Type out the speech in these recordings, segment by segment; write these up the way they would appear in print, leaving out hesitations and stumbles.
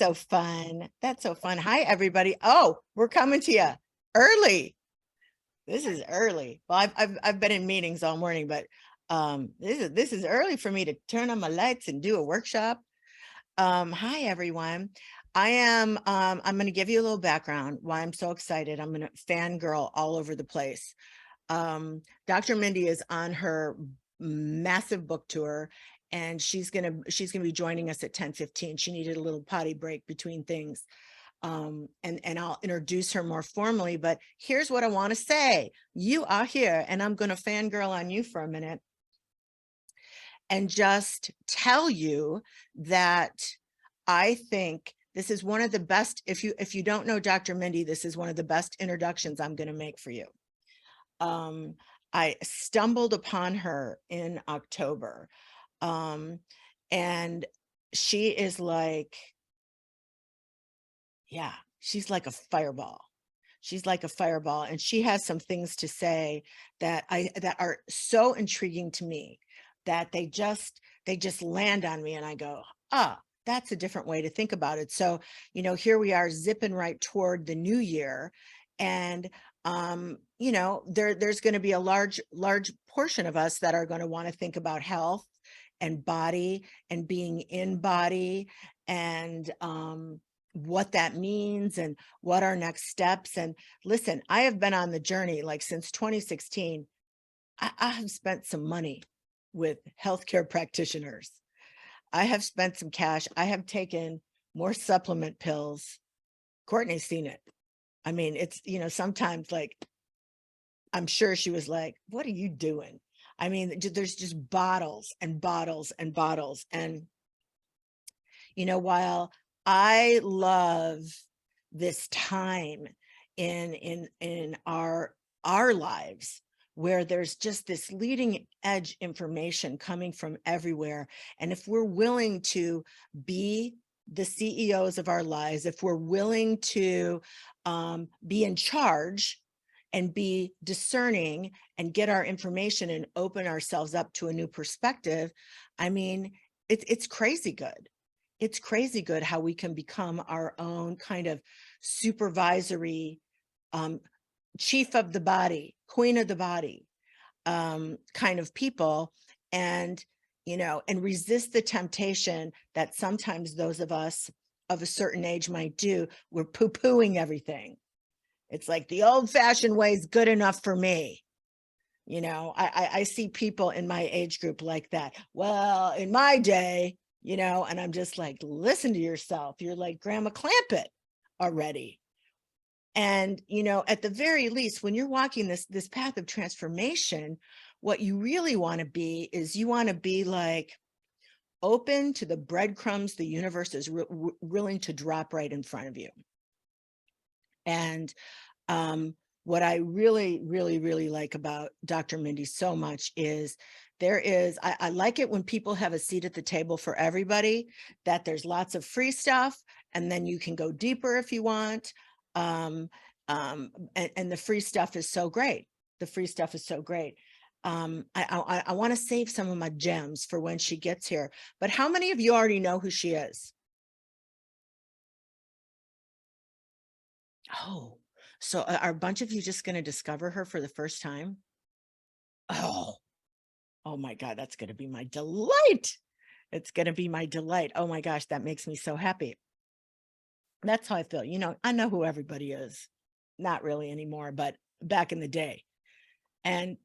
so fun. That's so fun. Hi, everybody. Oh, we're coming to you early. This is early. Well, I've been in meetings all morning, but this is early for me to turn on my lights and do a workshop. Hi, everyone. I'm going to give you a little background why I'm so excited. I'm going to fangirl all over the place. Dr. Mindy is on her massive book tour, and she's gonna be joining us at 10:15. She needed a little potty break between things. And I'll introduce her more formally, but here's what I want to say. You are here, and I'm going to fangirl on you for a minute and just tell you that I think this is one of the best. If you don't know Dr. Mindy, this is one of the best introductions I'm going to make for you. I stumbled upon her in October, and she is like, yeah, she's like a fireball. She's like a fireball, and she has some things to say that are so intriguing to me that they just land on me, and I go, ah, that's a different way to think about it. So, here we are zipping right toward the new year, and there's going to be a large portion of us that are going to want to think about health and body and being in body, and what that means and what our next steps. And listen, I have been on the journey like since 2016. I have spent some money with healthcare practitioners. I have spent some cash. I have taken more supplement pills. Courtney's seen it. I mean, it's, sometimes like, I'm sure she was like, what are you doing? I mean, there's just bottles and bottles and bottles. And, while I love this time in our lives where there's just this leading edge information coming from everywhere, and if we're willing to be the CEOs of our lives, if we're willing to be in charge and be discerning and get our information and open ourselves up to a new perspective, I mean, it's crazy good. It's crazy good how we can become our own kind of supervisory chief of the body, queen of the body kind of people, and and resist the temptation that sometimes those of us of a certain age might do. We're poo-pooing everything. It's like the old-fashioned way is good enough for me. I see people in my age group like that. Well, in my day, and I'm just like, listen to yourself. You're like Grandma Clampett already. And, at the very least, when you're walking this path of transformation, what you really want to be is you want to be like open to the breadcrumbs the universe is willing to drop right in front of you. And what I really, really, really like about Dr. Mindy so much is I like it when people have a seat at the table for everybody, that there's lots of free stuff, and then you can go deeper if you want. And the free stuff is so great. The free stuff is so great. I want to save some of my gems for when she gets here. But how many of you already know who she is? Oh, so are a bunch of you just going to discover her for the first time? Oh my God, that's going to be my delight. It's going to be my delight. Oh my gosh, that makes me so happy. That's how I feel. I know who everybody is. Not really anymore, but back in the day. And,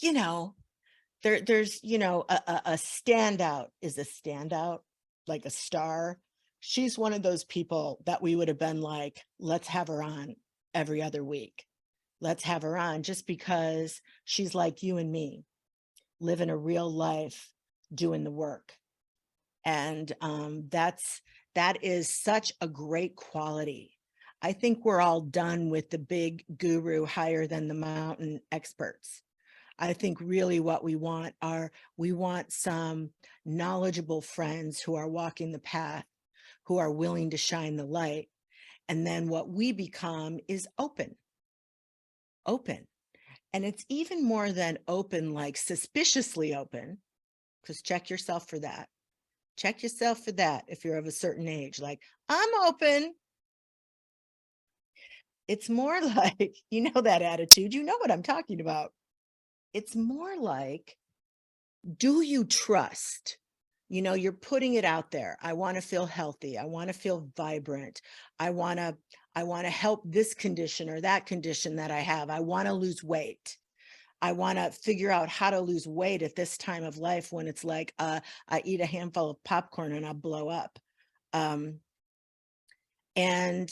there's, a standout is a standout, like a star. She's one of those people that we would have been like, let's have her on every other week. Let's have her on, just because she's like you and me, living a real life, doing the work. And that is such a great quality. I think we're all done with the big guru, higher than the mountain experts. I think really what we want some knowledgeable friends who are walking the path, who are willing to shine the light. And then what we become is open. And it's even more than open, like suspiciously open, because check yourself for that. Check yourself for that if you're of a certain age. Like, I'm open. It's more like, you know, that attitude. You know what I'm talking about. It's more like, do you trust? You know, you're putting it out there. I want to feel healthy. I want to feel vibrant. I want to help this condition or that condition that I have. I want to lose weight. I want to figure out how to lose weight at this time of life when it's like I eat a handful of popcorn and I blow up. Um, and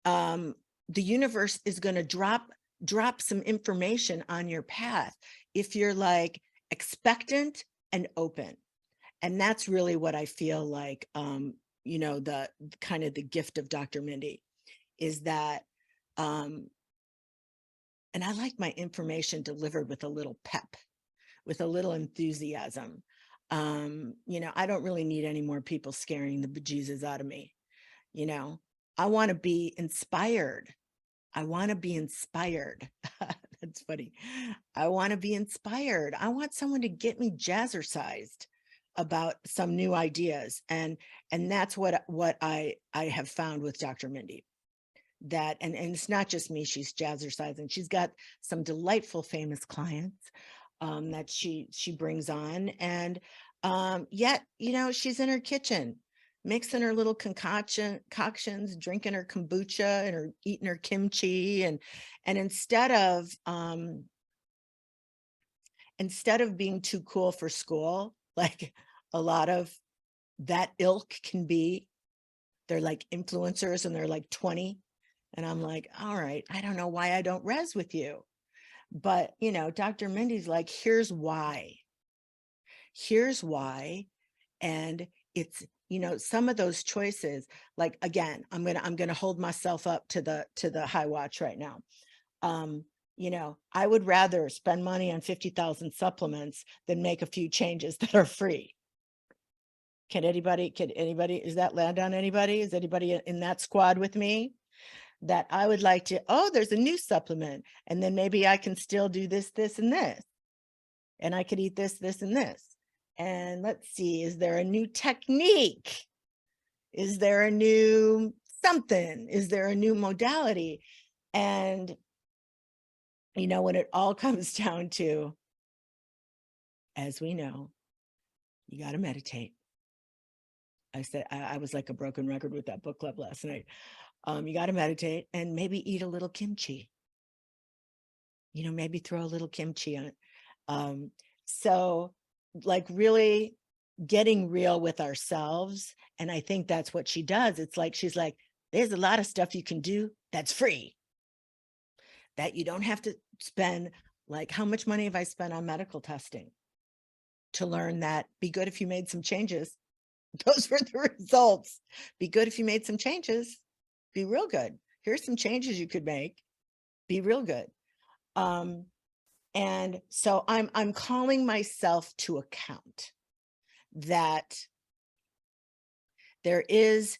the universe is going to drop some information on your path if you're like expectant and open. And that's really what I feel like, you know, the kind of the gift of Dr. Mindy is that, and I like my information delivered with a little pep, with a little enthusiasm. You know, I don't really need any more people scaring the bejesus out of me. You know, I want to be inspired. I want to be inspired. That's funny. I want to be inspired. I want someone to get me jazzercised about some new ideas. And that's what I have found with Dr. Mindy. That and it's not just me, she's jazzercising. She's got some delightful famous clients that she brings on. And yet, you know, she's in her kitchen mixing her little concoctions, drinking her kombucha and her eating her kimchi. And instead of being too cool for school, like a lot of that ilk can be, they're like influencers and they're like 20. And I'm like, all right, I don't know why I don't res with you. But, you know, Dr. Mindy's like, here's why. Here's why. And it's, you know, some of those choices, like, again, I'm going to hold myself up to the high watch right now. You know, I would rather spend money on 50,000 supplements than make a few changes that are free. Can anybody, is that land on anybody? Is anybody in that squad with me? That I would like to, oh, there's a new supplement. And then maybe I can still do this, this, and this. And I could eat this, this, and this. And let's see, is there a new technique? Is there a new something? Is there a new modality? And, you know, when it all comes down to, as we know, you got to meditate. I said, I was like a broken record with that book club last night. You got to meditate and maybe eat a little kimchi. You know, maybe throw a little kimchi on it. So like really getting real with ourselves. And I think that's what she does. It's like, she's like, there's a lot of stuff you can do that's free, that you don't have to spend. Like, how much money have I spent on medical testing to learn that? Be good if you made some changes. Those were the results. Be good if you made some changes. Be real good. Here's some changes you could make. Be real good. And so I'm calling myself to account that it is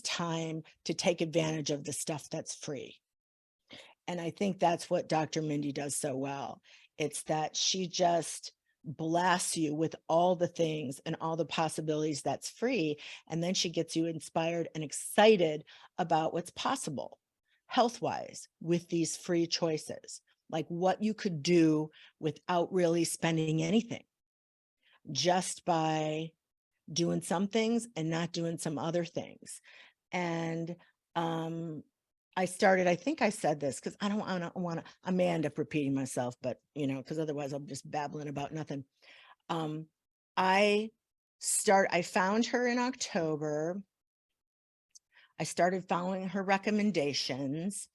time to take advantage of the stuff that's free. And I think that's what Dr. Mindy does so well. It's that she just blasts you with all the things and all the possibilities that's free. And then she gets you inspired and excited about what's possible health-wise with these free choices, like what you could do without really spending anything, just by doing some things and not doing some other things. And I think I said this because I don't want to, I may end up repeating myself, but you know, because otherwise I'm just babbling about nothing. I found her in October. I started following her recommendations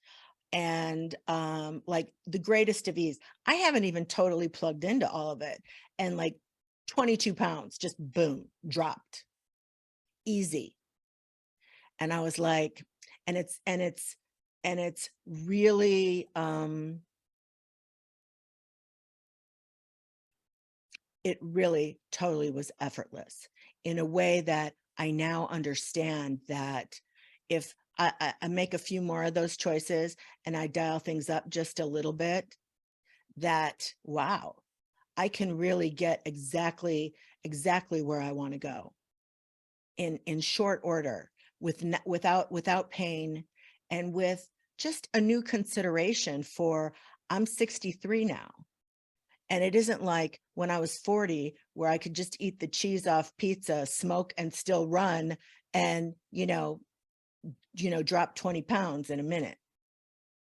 and like the greatest of ease. I haven't even totally plugged into all of it. And like 22 pounds, just boom, dropped. Easy. And I was like, and it's really, it really totally was effortless in a way that I now understand that if I make a few more of those choices and I dial things up just a little bit, that, wow, I can really get exactly exactly where I want to go in short order, without pain, and with just a new consideration for, I'm 63 now. And it isn't like when I was 40, where I could just eat the cheese off pizza, smoke, and still run, and, drop 20 pounds in a minute.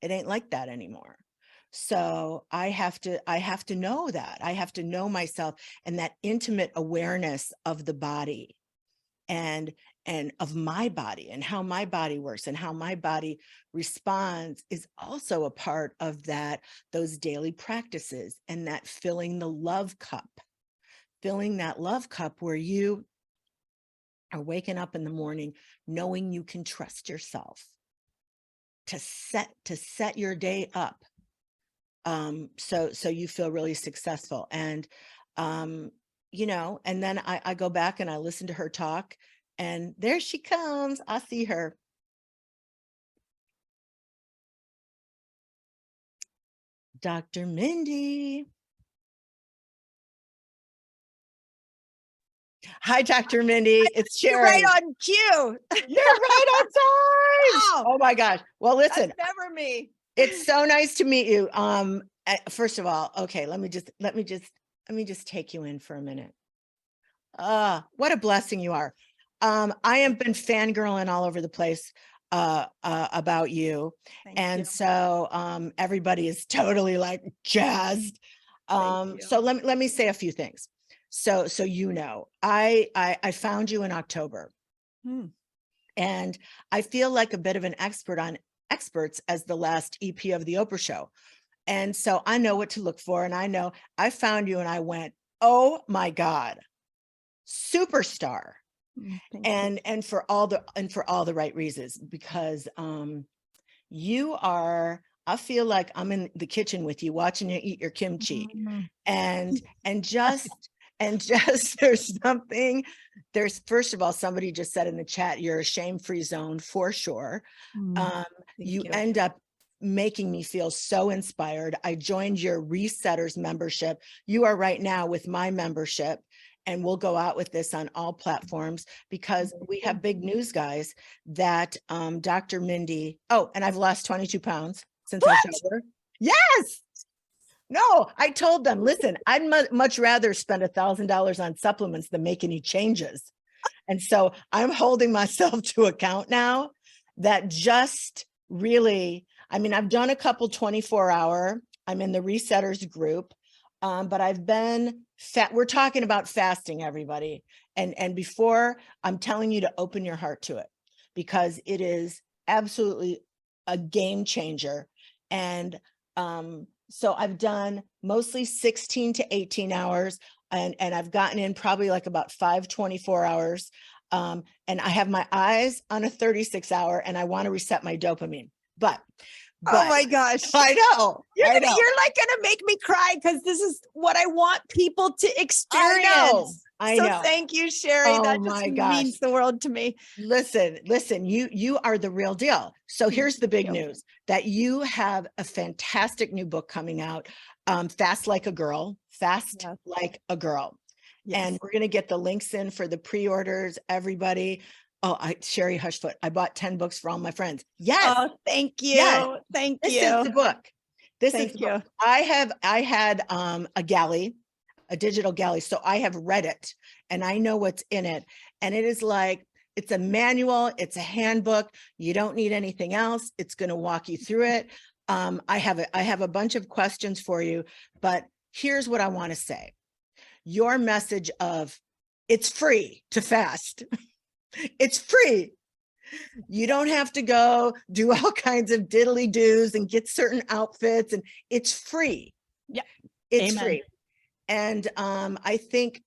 It ain't like that anymore. So I have to know that. I have to know myself, and that intimate awareness of the body, and of my body, and how my body works, and how my body responds, is also a part of those daily practices, and that filling that love cup, where you are waking up in the morning knowing you can trust yourself to set your day up, so you feel really successful. And and then I go back and I listen to her talk, and there she comes. I see her. Dr. Mindy. Hi, Dr. Mindy. It's You're Sheri. right on cue. You're right on time. Wow. Oh my gosh. Well, listen, That's never me. it's so nice to meet you. First of all, okay, let me just take you in for a minute. What a blessing you are. I have been fangirling all over the place about you. Thank you. So everybody is totally like jazzed. So let me say a few things. So I found you in October. And I feel like a bit of an expert on experts, as the last EP of the Oprah Show. And so I know what to look for. And I found you and I went, oh my God, superstar. And for all the right reasons, because you are, I feel like I'm in the kitchen with you, watching you eat your kimchi. And just there's first of all, somebody just said in the chat, you're a shame-free zone for sure. You end up making me feel so inspired. I joined your Resetters membership. You are right now with my membership, and we'll go out with this on all platforms, because we have big news, guys, that Dr. Mindy, and I've lost 22 pounds since I showed her. Yes. No, I told them, listen, I'd much rather spend $1,000 on supplements than make any changes. And so I'm holding myself to account now, that just really, I mean, I've done a couple 24-hour, I'm in the Resetters group, but I've been we're talking about fasting, everybody. And before, I'm telling you to open your heart to it, because it is absolutely a game changer. And so I've done mostly 16 to 18 hours, and I've gotten in probably like about 5 24 hours. And I have my eyes on a 36-hour, and I want to reset my dopamine. But oh my gosh. I know. You're like gonna make me cry, because this is what I want people to experience. I know. Thank you, Sheri. Oh that my just gosh. means the world to me. Listen, you are the real deal. So here's the big news, that you have a fantastic new book coming out, Fast Like a Girl. Like a Girl. Yes. And we're going to get the links in for the pre-orders, everybody. Sheri Hushfoot, I bought 10 books for all my friends. Yes. Oh, thank you. Yes. Thank you. This is the book. Thank you. I had a galley, a digital galley. So I have read it, and I know what's in it. And it is like, it's a manual, it's a handbook. You don't need anything else. It's going to walk you through it. I have a bunch of questions for you, but here's what I want to say. Your message of, it's free to fast. It's free. You don't have to go do all kinds of diddly doos and get certain outfits, and it's free. Yeah. It's Amen. free. And I think,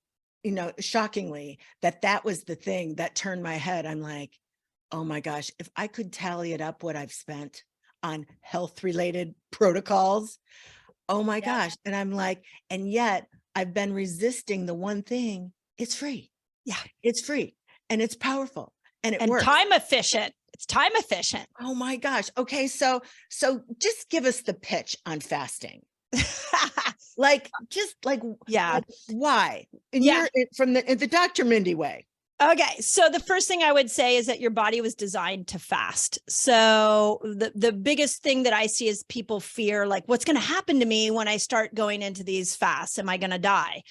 shockingly, that was the thing that turned my head. I'm like, oh my gosh, if I could tally it up, what I've spent on health related protocols, oh my gosh. And I'm like, and yet I've been resisting the one thing. It's free. Yeah. It's free, and it's powerful, and it works. Time efficient. It's time efficient. Oh my gosh. Okay. So just give us the pitch on fasting. Like, just Yeah. like why? And Yeah. you're from the Dr. Mindy way. Okay. So the first thing I would say is that your body was designed to fast. So the biggest thing that I see is people fear, like, what's going to happen to me when I start going into these fasts? Am I going to die?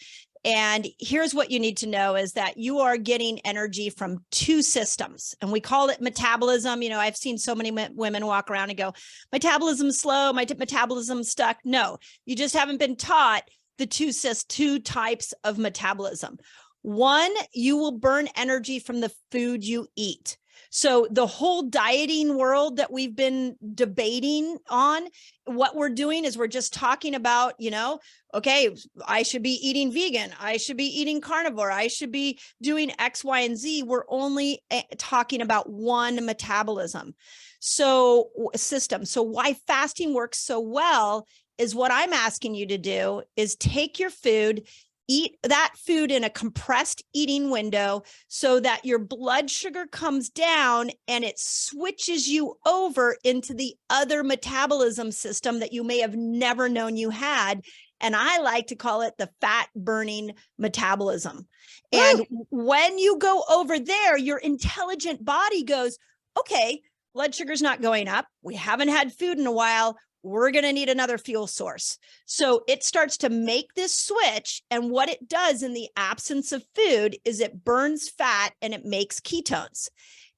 And here's what you need to know is that you are getting energy from two systems, and we call it metabolism. You know, I've seen so many women walk around and go, metabolism's slow, my metabolism's stuck. No, you just haven't been taught the two types of metabolism. One, you will burn energy from the food you eat. So the whole dieting world that we've been debating on, what we're doing is we're just talking about, you know, okay, I should be eating vegan. I should be eating carnivore. I should be doing X, Y, and Z. We're only talking about one metabolism. So system. So why fasting works so well is what I'm asking you to do is take your food, eat that food in a compressed eating window so that your blood sugar comes down and it switches you over into the other metabolism system that you may have never known you had. And I like to call it the fat burning metabolism. And when you go over there, your intelligent body goes, okay, blood sugar's not going up. We haven't had food in a while. We're going to need another fuel source. So it starts to make this switch. And what it does in the absence of food is it burns fat and it makes ketones.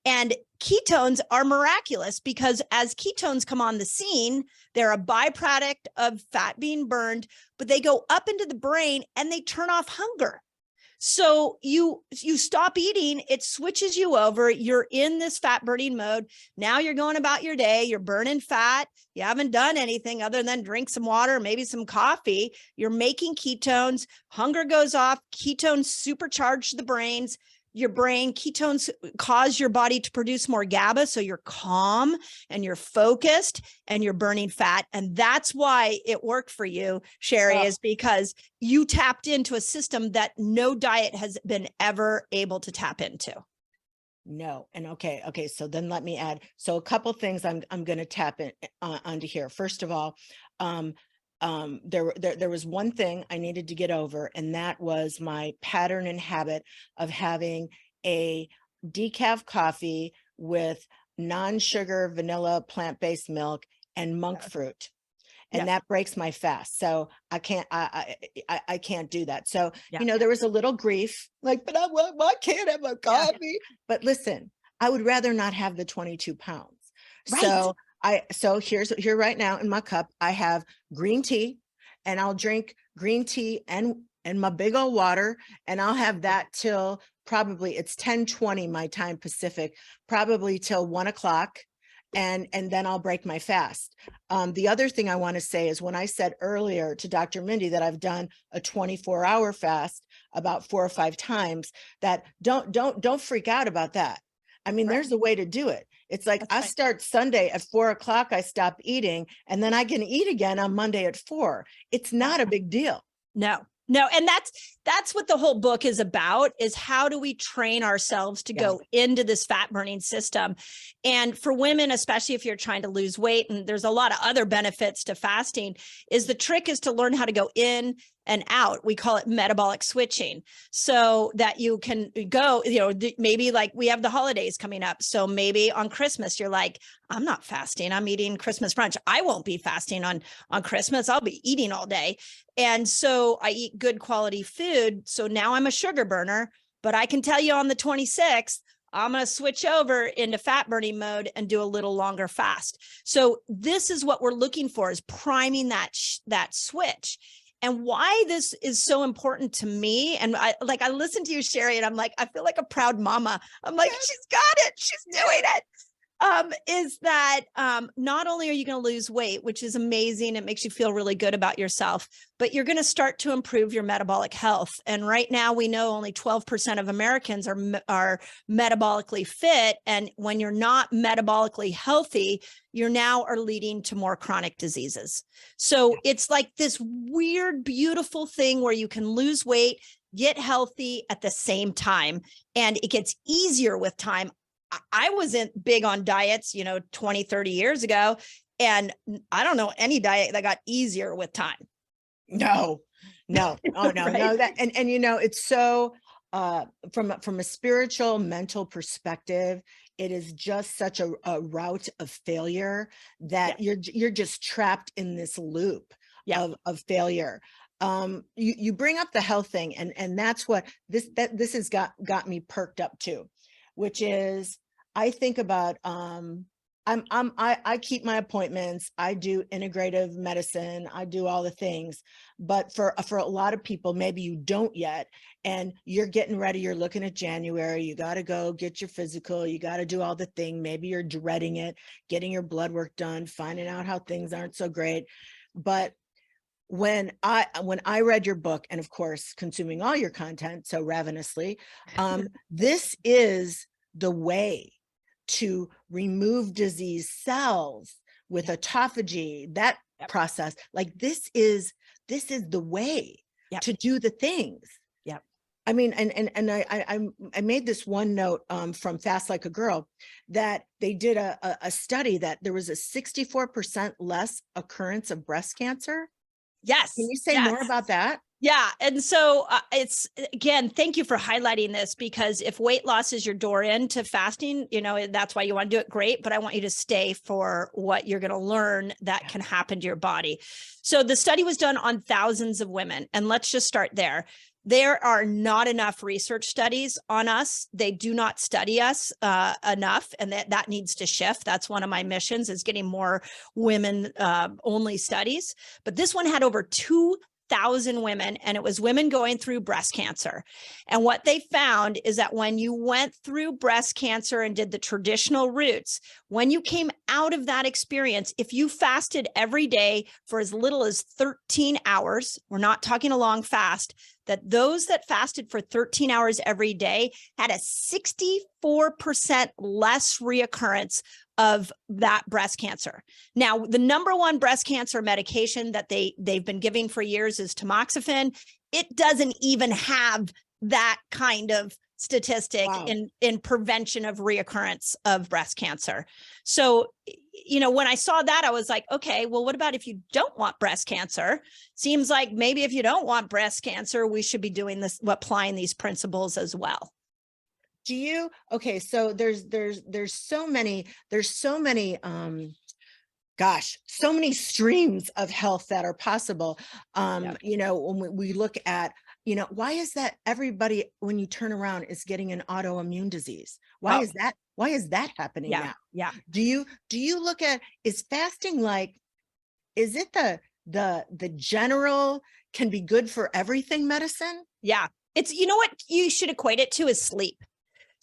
And ketones are miraculous because as ketones come on the scene, they're a byproduct of fat being burned, but they go up into the brain and they turn off hunger. So you stop eating, it switches you over. You're in this fat burning mode. Now you're going about your day. You're burning fat. You haven't done anything other than drink some water, maybe some coffee. You're making ketones. Hunger goes off. Ketones supercharge the brains. Your brain, ketones cause your body to produce more GABA. So you're calm and you're focused and you're burning fat. And that's why it worked for you, Sheri, is because you tapped into a system that no diet has been ever able to tap into. No. And okay. So then let me add. So a couple things I'm going to tap in onto here. First of all, there was one thing I needed to get over, and that was my pattern and habit of having a decaf coffee with non-sugar, vanilla, plant-based milk and monk fruit. And that breaks my fast. So I can't do that. So, you know, there was a little grief, like, but I can't have a coffee. Yeah. But listen, I would rather not have the 22 pounds. Right. So here right now in my cup, I have green tea, and I'll drink green tea and my big old water, and I'll have that till probably it's 10:20 my time Pacific, probably till 1 o'clock. And then I'll break my fast. The other thing I want to say is when I said earlier to Dr. Mindy that I've done a 24-hour fast about 4 or 5 times, that don't freak out about that. I mean, there's a way to do it. It's like I start Sunday at 4 o'clock, I stop eating, and then I can eat again on Monday at 4. It's not a big deal. No. And that's what the whole book is about, is how do we train ourselves to go into this fat burning system? And for women, especially if you're trying to lose weight, and there's a lot of other benefits to fasting, is the trick is to learn how to go in and out. We call it metabolic switching, so that you can go, you know, maybe like we have the holidays coming up. So maybe on Christmas, you're like, I'm not fasting. I'm eating Christmas brunch. I won't be fasting on Christmas. I'll be eating all day. And so I eat good quality food. So now I'm a sugar burner, but I can tell you on the 26th, I'm going to switch over into fat burning mode and do a little longer fast. So this is what we're looking for, is priming that switch. And why this is so important to me. And I listen to you, Sheri, and I'm like, I feel like a proud mama. I'm like, she's got it. She's doing it. Is that not only are you going to lose weight, which is amazing, it makes you feel really good about yourself, but you're going to start to improve your metabolic health. And right now we know only 12% of Americans are metabolically fit. And when you're not metabolically healthy, you now are leading to more chronic diseases. So it's like this weird, beautiful thing where you can lose weight, get healthy at the same time. And it gets easier with time. I wasn't big on diets, 20, 30 years ago. And I don't know any diet that got easier with time. No, no, oh no, Right? no, that and you know, it's so from a spiritual, mental perspective, it is just such a route of failure Yeah. that you're just trapped in this loop Yeah. of failure. You bring up the health thing, and that's what this has got me perked up too, which is I think about I keep my appointments. I do integrative medicine. I do all the things. But for a lot of people, maybe you don't yet, and you're getting ready. You're looking at January. You got to go get your physical. You got to do all the thing. Maybe you're dreading it, getting your blood work done, finding out how things aren't so great. But when I read your book, and of course consuming all your content so ravenously, this is the way to remove disease cells with autophagy, that Yep. process. Like this is the way Yep. to do the things. Yep. I mean, and I made this one note from Fast Like a Girl that they did a study that there was a 64% less occurrence of breast cancer. Can Yes. you say Yes. more about that? Yeah. And so it's, again, thank you for highlighting this, because if weight loss is your door into fasting, you know, that's why you want to do it. Great. But I want you to stay for what you're going to learn that can happen to your body. So the study was done on thousands of women. And let's just start there. There are not enough research studies on us. They do not study us enough, and that needs to shift. That's one of my missions, is getting more women only studies. But this one had over 2,000 women, and it was women going through breast cancer. And what they found is that when you went through breast cancer and did the traditional routes, when you came out of that experience, if you fasted every day for as little as 13 hours, we're not talking a long fast, that those that fasted for 13 hours every day had a 64% less reoccurrence of that breast cancer. Now, the number one breast cancer medication that they've been giving for years is tamoxifen. It doesn't even have that kind of statistic Wow. in prevention of reoccurrence of breast cancer. So, you know, when I saw that, I was like, okay, well, what about if you don't want breast cancer? Seems like maybe if you don't want breast cancer, we should be doing this, applying these principles as well. Do you, okay, so there's so many gosh, so many streams of health that are possible. Yep. You know, when we look at, you know, why is that everybody, when you turn around, is getting an autoimmune disease? Why Oh, is that? Why is that happening yeah, now? yeah. Do you look at, is fasting like, is it the general can be good for everything medicine? Yeah. It's, you know what you should equate it to is sleep.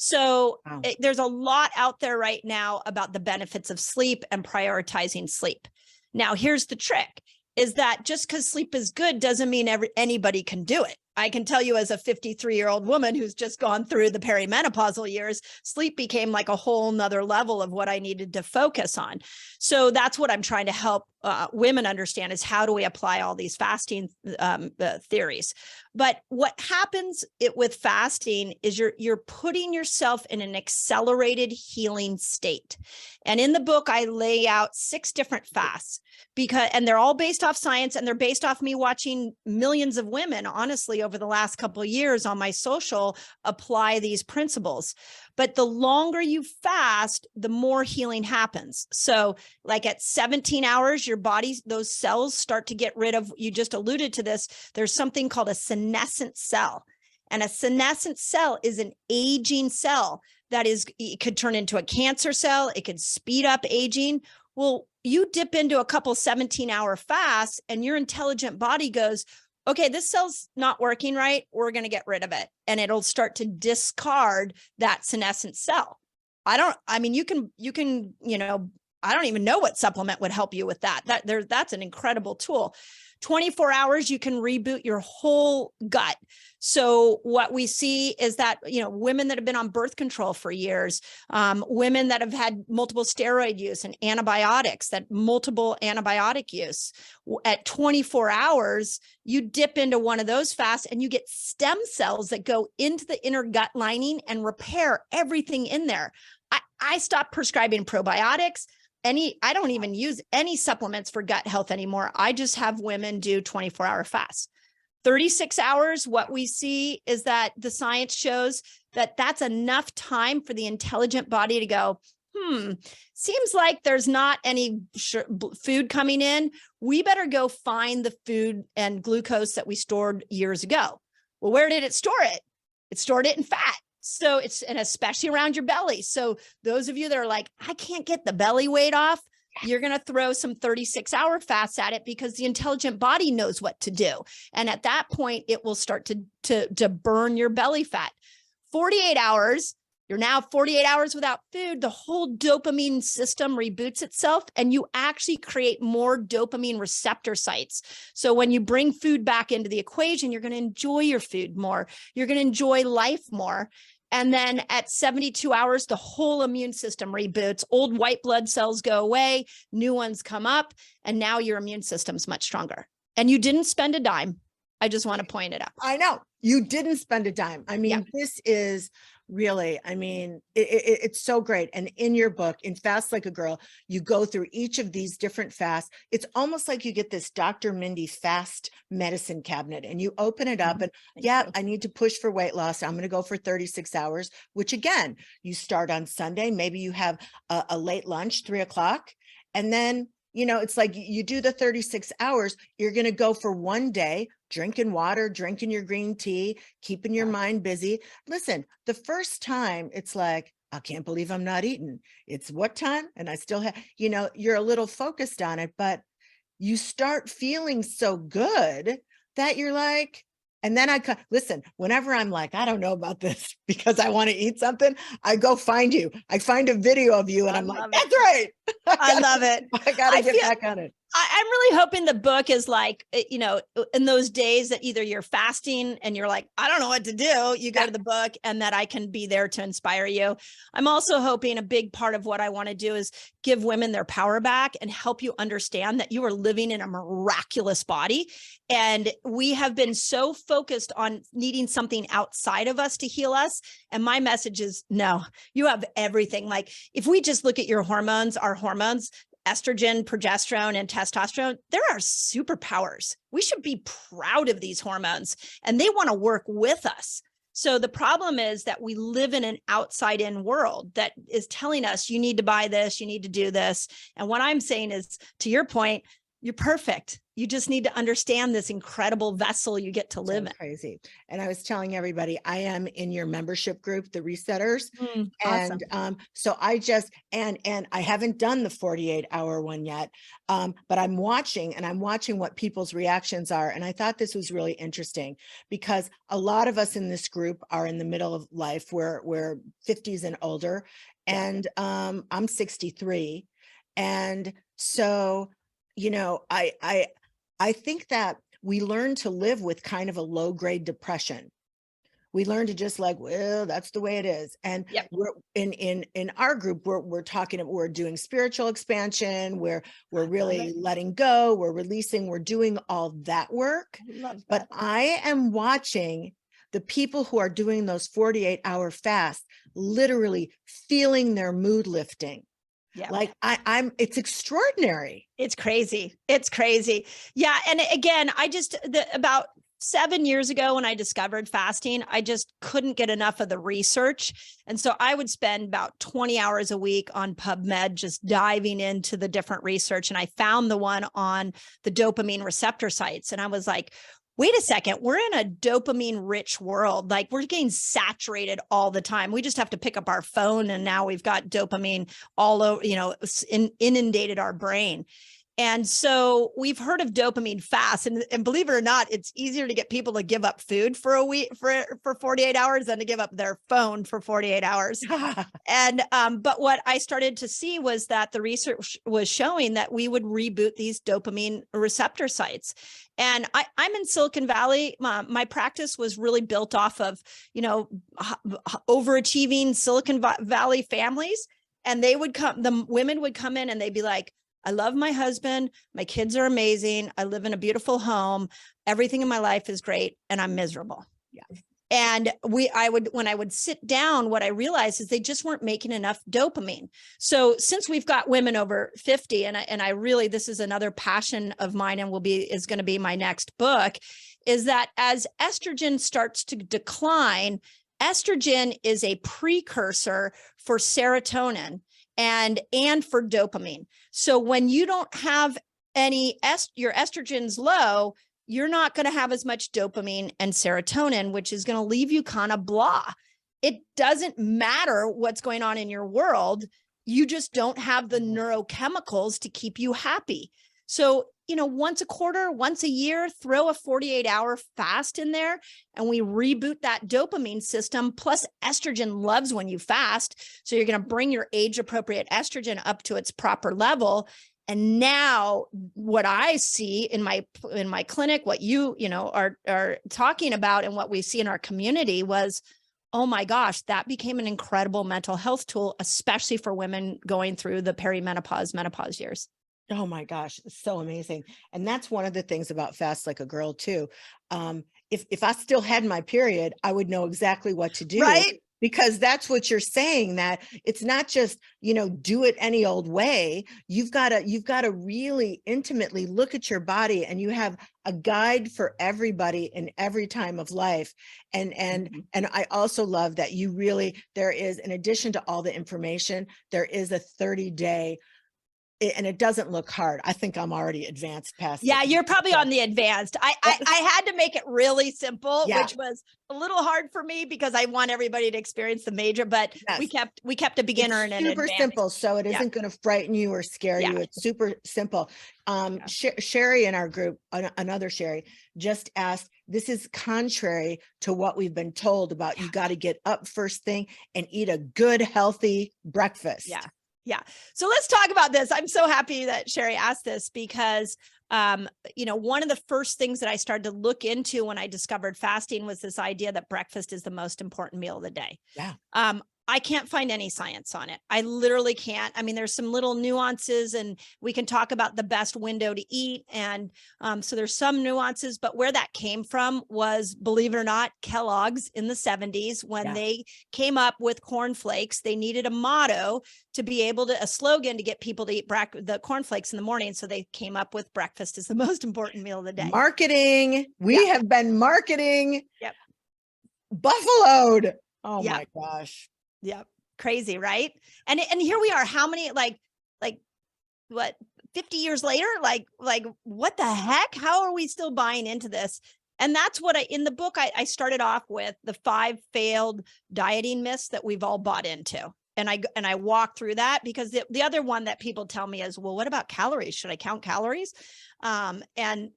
So Wow. there's a lot out there right now about the benefits of sleep and prioritizing sleep. Now, here's the trick, is that just because sleep is good doesn't mean anybody can do it. I can tell you, as a 53-year-old woman who's just gone through the perimenopausal years, sleep became like a whole nother level of what I needed to focus on. So that's what I'm trying to help women understand, is how do we apply all these fasting theories. But what happens with fasting is you're putting yourself in an accelerated healing state. And in the book, I lay out 6 different fasts, and they're all based off science, and they're based off me watching millions of women, honestly, over the last couple of years on my social, apply these principles. But the longer you fast, the more healing happens. So like at 17 hours, your body, those cells start to get rid of, you just alluded to this, there's something called a senescent cell. And a senescent cell is an aging cell that it could turn into a cancer cell. It could speed up aging. Well, you dip into a couple 17-hour fasts and your intelligent body goes, okay, this cell's not working right. We're going to get rid of it. And it'll start to discard that senescent cell. You can, you know, I don't even know what supplement would help you with that. That's an incredible tool. 24 hours, you can reboot your whole gut. So what we see is that, you know, women that have been on birth control for years, women that have had multiple steroid use and antibiotics, that multiple antibiotic use, at 24 hours, you dip into one of those fasts and you get stem cells that go into the inner gut lining and repair everything in there. I stopped prescribing probiotics. I don't even use any supplements for gut health anymore. I just have women do 24-hour fasts. 36 hours, what we see is that the science shows that that's enough time for the intelligent body to go, seems like there's not any food coming in. We better go find the food and glucose that we stored years ago. Well, where did it store it? It stored it in fat. So and especially around your belly. So those of you that are like, I can't get the belly weight off, you're going to throw some 36-hour fasts at it, because the intelligent body knows what to do. And at that point, it will start to burn your belly fat. 48 hours, you're now 48 hours without food. The whole dopamine system reboots itself, and you actually create more dopamine receptor sites. So when you bring food back into the equation, you're going to enjoy your food more. You're going to enjoy life more. And then at 72 hours, the whole immune system reboots. Old white blood cells go away, new ones come up, and now your immune system's much stronger. And you didn't spend a dime. I just want to point it out. I know you didn't spend a dime. I mean, This is really, I mean, it's so great. And in your book, in Fast Like a Girl, you go through each of these different fasts. It's almost like you get this Dr. Mindy fast medicine cabinet, and you open it up and I need to push for weight loss. I'm going to go for 36 hours, which again, you start on Sunday. Maybe you have a late lunch, 3 o'clock. And then, it's like you do the 36 hours, you're going to go for one day, drinking water, drinking your green tea, keeping your mind busy. Listen, the first time it's like, I can't believe I'm not eating. It's what time? And I still have, you're a little focused on it, but you start feeling so good that you're like, and then listen, whenever I'm like, I don't know about this because I want to eat something, I go find you. I find a video of you and I'm like, that's right. I love it. I got to get back on it. I'm really hoping the book is like, in those days that either you're fasting and you're like, I don't know what to do, you go to the book, and that I can be there to inspire you. I'm also hoping a big part of what I want to do is give women their power back and help you understand that you are living in a miraculous body. And we have been so focused on needing something outside of us to heal us. And my message is, no, you have everything. Like if we just look at your hormones, our hormones, estrogen, progesterone, and testosterone, there are superpowers. We should be proud of these hormones, and they want to work with us. So the problem is that we live in an outside-in world that is telling us, you need to buy this, you need to do this. And what I'm saying is, to your point, you're perfect. You just need to understand this incredible vessel you get to live in. Crazy. And I was telling everybody, I am in your membership group, the Resetters. Awesome. And so I just, and I haven't done the 48-hour one yet, but I'm watching what people's reactions are. And I thought this was really interesting because a lot of us in this group are in the middle of life. We're 50s and older. And I'm 63. And so, I think that we learn to live with kind of a low grade depression. We learn to just like, well, that's the way it is. And we're in our group, we're doing spiritual expansion, we're really letting go, we're releasing, we're doing all that work. But I am watching the people who are doing those 48-hour fasts, literally feeling their mood lifting. Yeah. Like it's extraordinary. It's crazy. It's crazy. Yeah. And again, about 7 years ago when I discovered fasting, I just couldn't get enough of the research. And so I would spend about 20 hours a week on PubMed, just diving into the different research. And I found the one on the dopamine receptor sites. And I was like, wait a second, we're in a dopamine rich world. Like we're getting saturated all the time. We just have to pick up our phone and now we've got dopamine all over, inundated our brain. And so we've heard of dopamine fast, and believe it or not, it's easier to get people to give up food for a week for 48 hours than to give up their phone for 48 hours. And but what I started to see was that the research was showing that we would reboot these dopamine receptor sites. And I'm in Silicon Valley. My practice was really built off of, overachieving Silicon Valley families. And the women would come in and they'd be like, I love my husband. My kids are amazing. I live in a beautiful home. Everything in my life is great. And I'm miserable. Yeah. And when I would sit down, what I realized is they just weren't making enough dopamine. So since we've got women over 50, and I really, this is another passion of mine and is going to be my next book, is that as estrogen starts to decline, estrogen is a precursor for serotonin and for dopamine. So when you don't have your estrogen's low, you're not going to have as much dopamine and serotonin, which is going to leave you kind of blah. It doesn't matter what's going on in your world. You just don't have the neurochemicals to keep you happy. So, once a quarter, once a year, throw a 48-hour fast in there and we reboot that dopamine system. Plus estrogen loves when you fast. So you're going to bring your age appropriate estrogen up to its proper level. And now what I see in my clinic, what you are talking about and what we see in our community was, oh my gosh, that became an incredible mental health tool, especially for women going through the perimenopause, menopause years. Oh my gosh, it's so amazing. And that's one of the things about Fast Like a Girl too. If I still had my period, I would know exactly what to do. Right? Because that's what you're saying, that it's not just, do it any old way. You've got to really intimately look at your body, and you have a guide for everybody in every time of life. And I also love that there is, in addition to all the information, there is a 30-day, and it doesn't look hard. I think I'm already advanced past. Yeah, you're probably on the advanced. I had to make it really simple, which was a little hard for me because I want everybody to experience the major, but we kept a beginner and an super advanced. Simple. So it isn't going to frighten you or scare you. It's super simple. Sheri in our group, another Sheri, just asked, this is contrary to what we've been told about. You got to get up first thing and eat a good, healthy breakfast. Yeah. So let's talk about this. I'm so happy that Sheri asked this because, one of the first things that I started to look into when I discovered fasting was this idea that breakfast is the most important meal of the day. Yeah. I can't find any science on it. I literally can't. I mean, there's some little nuances, and we can talk about the best window to eat. And so there's some nuances, but where that came from was, believe it or not, Kellogg's in the 70s, when they came up with cornflakes. They needed a motto to be able to, a slogan to get people to eat the cornflakes in the morning. So they came up with breakfast is the most important meal of the day. Marketing. We have been marketing. Buffaloed. Oh my gosh. Yep. Crazy, right? And here we are, how many, like what, 50 years later, like what the heck? How are we still buying into this? And that's what in the book, I started off with the 5 failed dieting myths that we've all bought into. And I walk through that because the other one that people tell me is, well, what about calories? Should I count calories? And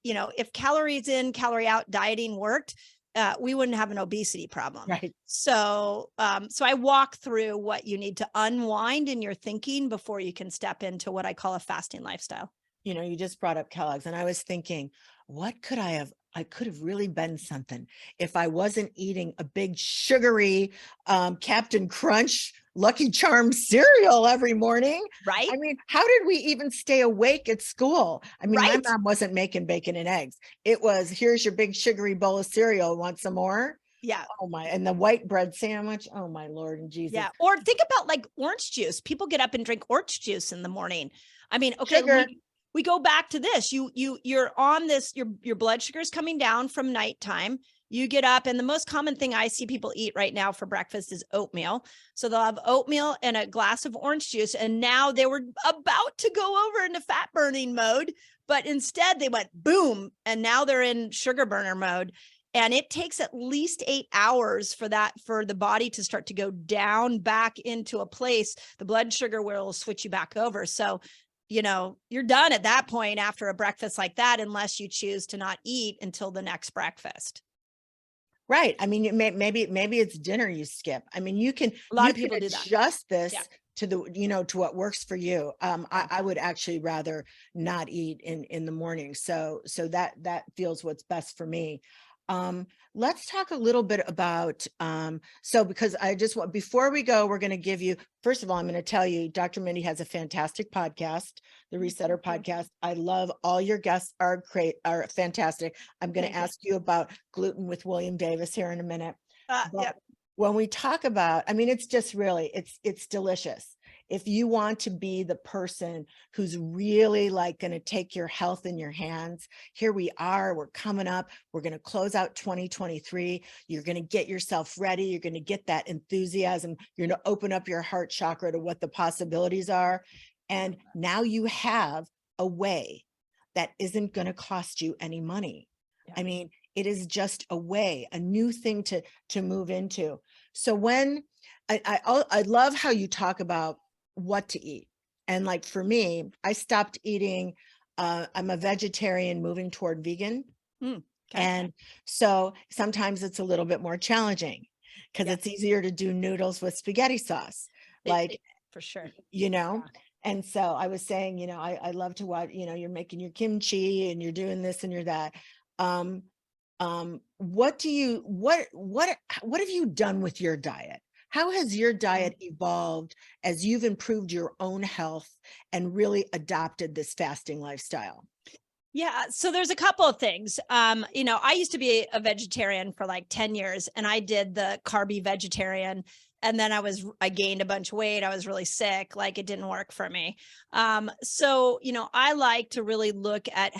if calories in, calorie out dieting worked, we wouldn't have an obesity problem. Right. So I walk through what you need to unwind in your thinking before you can step into what I call a fasting lifestyle. You just brought up Kellogg's, and I was thinking, what could I could have really been something if I wasn't eating a big sugary Captain Crunch Lucky Charms cereal every morning. Right. I mean, how did we even stay awake at school? I mean, my mom wasn't making bacon and eggs. It was, here's your big sugary bowl of cereal. Want some more? Yeah. Oh my, and the white bread sandwich. Oh my Lord and Jesus. Yeah. Or think about like orange juice. People get up and drink orange juice in the morning. I mean, okay. Sugar. We go back to this. You're on this, your blood sugar is coming down from nighttime. You get up, and the most common thing I see people eat right now for breakfast is oatmeal. So they'll have oatmeal and a glass of orange juice. And now they were about to go over into fat burning mode, but instead they went boom. And now they're in sugar burner mode. And it takes at least 8 hours for the body to start to go down back into a place. The blood sugar will switch you back over. So you're done at that point after a breakfast like that, unless you choose to not eat until the next breakfast. Right. I mean, maybe it's dinner you skip. I mean, a lot of people adjust this to to what works for you. I would actually rather not eat in the morning. So that feels what's best for me. Let's talk a little bit about, because before we go, we're going to give you, first of all, I'm going to tell you, Dr. Mindy has a fantastic podcast, the Resetter podcast. I love all your guests are fantastic. I'm going to ask you about gluten with William Davis here in a minute. Yeah. When we talk about, I mean, it's just really, it's delicious. If you want to be the person who's really like going to take your health in your hands, here we are, we're coming up, we're going to close out 2023. You're going to get yourself ready. You're going to get that enthusiasm. You're going to open up your heart chakra to what the possibilities are. And now you have a way that isn't going to cost you any money. Yeah. I mean, it is just a way, a new thing to move into. So when I love how you talk about what to eat. And like for me, I stopped eating, I'm a vegetarian moving toward vegan. Okay. And so sometimes it's a little bit more challenging because Yeah. it's easier to do noodles with spaghetti sauce, like, for sure. you know. And so I was saying, you know, I love to watch, you know, you're making your kimchi and you're doing this and you're that. What do you, what have you done with your diet? How has your diet evolved as you've improved your own health and really adopted this fasting lifestyle? Yeah, so there's a couple of things. You know, I used to be a vegetarian for like 10 years and I did the carby vegetarian, and then I gained a bunch of weight. I was really sick, like it didn't work for me. So, you know, I like to really look at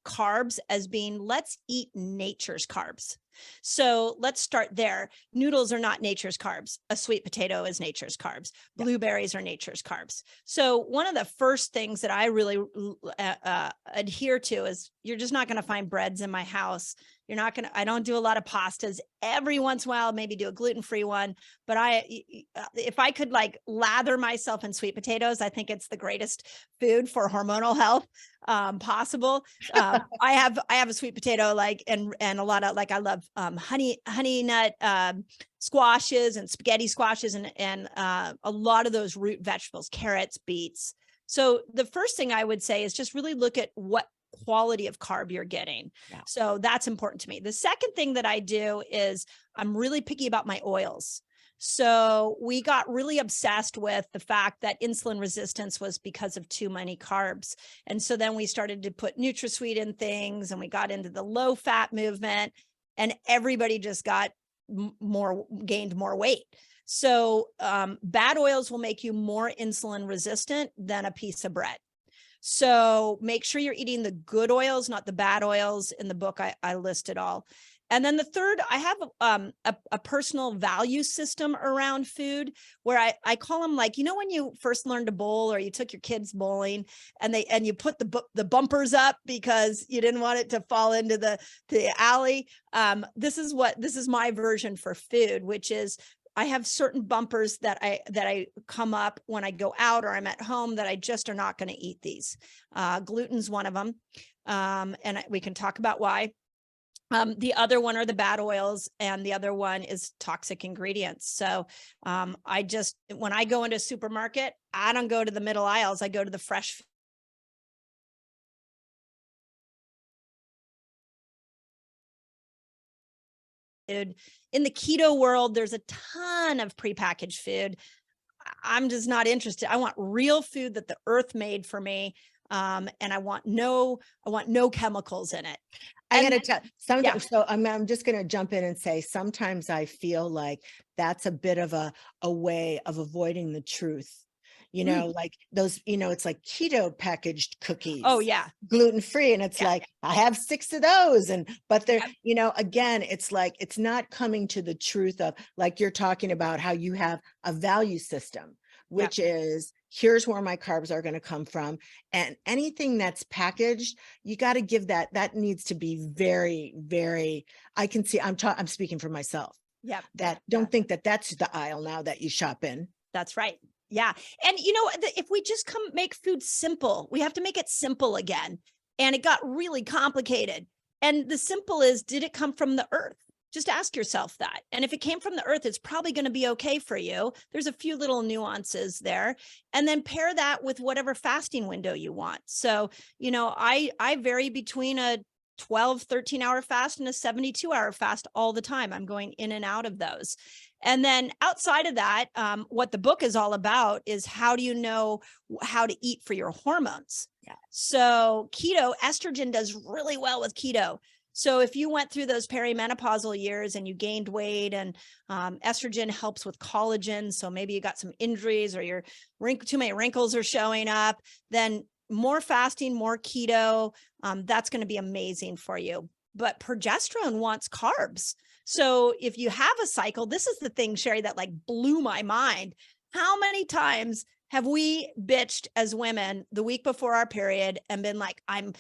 carbs as being, let's eat nature's carbs. So let's start there. Noodles are not nature's carbs. A sweet potato is nature's carbs. Blueberries are nature's carbs. So one of the first things that I really adhere to is, you're just not going to find breads in my house. You're not going to, I don't do a lot of pastas. Every once in a while, maybe do a gluten-free one. But if I could like lather myself in sweet potatoes, I think it's the greatest food for hormonal health possible. I have a sweet potato, like, and a lot of, like, I love honey nut squashes and spaghetti squashes and a lot of those root vegetables, carrots, beets. So the first thing I would say is just really look at what quality of carb you're getting. Yeah. So that's important to me. The second thing that I do is I'm really picky about my oils. So we got really obsessed with the fact that insulin resistance was because of too many carbs. And so then we started to put NutraSweet in things, and we got into the low fat movement, and everybody just gained more weight. So bad oils will make you more insulin resistant than a piece of bread. So make sure you're eating the good oils, not the bad oils. In the book, I list it all. And then the third, I have a personal value system around food where I call them, like, you know, when you first learned to bowl or you took your kids bowling and you put the bumpers up because you didn't want it to fall into the alley. This is my version for food, which is, I have certain bumpers that I come up when I go out or I'm at home that I just are not going to eat these. Gluten's one of them. And we can talk about why. The other one are the bad oils, and the other one is toxic ingredients. So when I go into a supermarket, I don't go to the middle aisles. I go to the fresh food. In the keto world, there's a ton of prepackaged food. I'm just not interested. I want real food that the earth made for me. And I want no chemicals in it. I got to tell sometimes. Yeah. So I'm just going to jump in and say, sometimes I feel like that's a bit of a way of avoiding the truth. You know, like those, you know, it's like keto packaged cookies. Oh yeah. Gluten-free. And it's like, I have 6 of those. But they're, you know, again, it's like, it's not coming to the truth of, like you're talking about, how you have a value system, which is, here's where my carbs are going to come from. And anything that's packaged, you got to give that needs to be very, very, I can see, I'm speaking for myself. Yeah. Don't think that that's the aisle now that you shop in. That's right. Yeah. And you know, if we just make food simple, we have to make it simple again. And it got really complicated. And the simple is, did it come from the earth? Just ask yourself that. And if it came from the earth, it's probably going to be okay for you. There's a few little nuances there. And then pair that with whatever fasting window you want. So, you know, I vary between a 12, 13-hour fast and a 72-hour fast all the time. I'm going in and out of those. And then outside of that, what the book is all about is, how do you know how to eat for your hormones? Yeah. So keto, estrogen does really well with keto. So if you went through those perimenopausal years and you gained weight, and estrogen helps with collagen, so maybe you got some injuries or your too many wrinkles are showing up, then more fasting, more keto, that's going to be amazing for you. But progesterone wants carbs. So if you have a cycle, this is the thing, Sheri, that like blew my mind. How many times have we bitched as women the week before our period and been like, I'm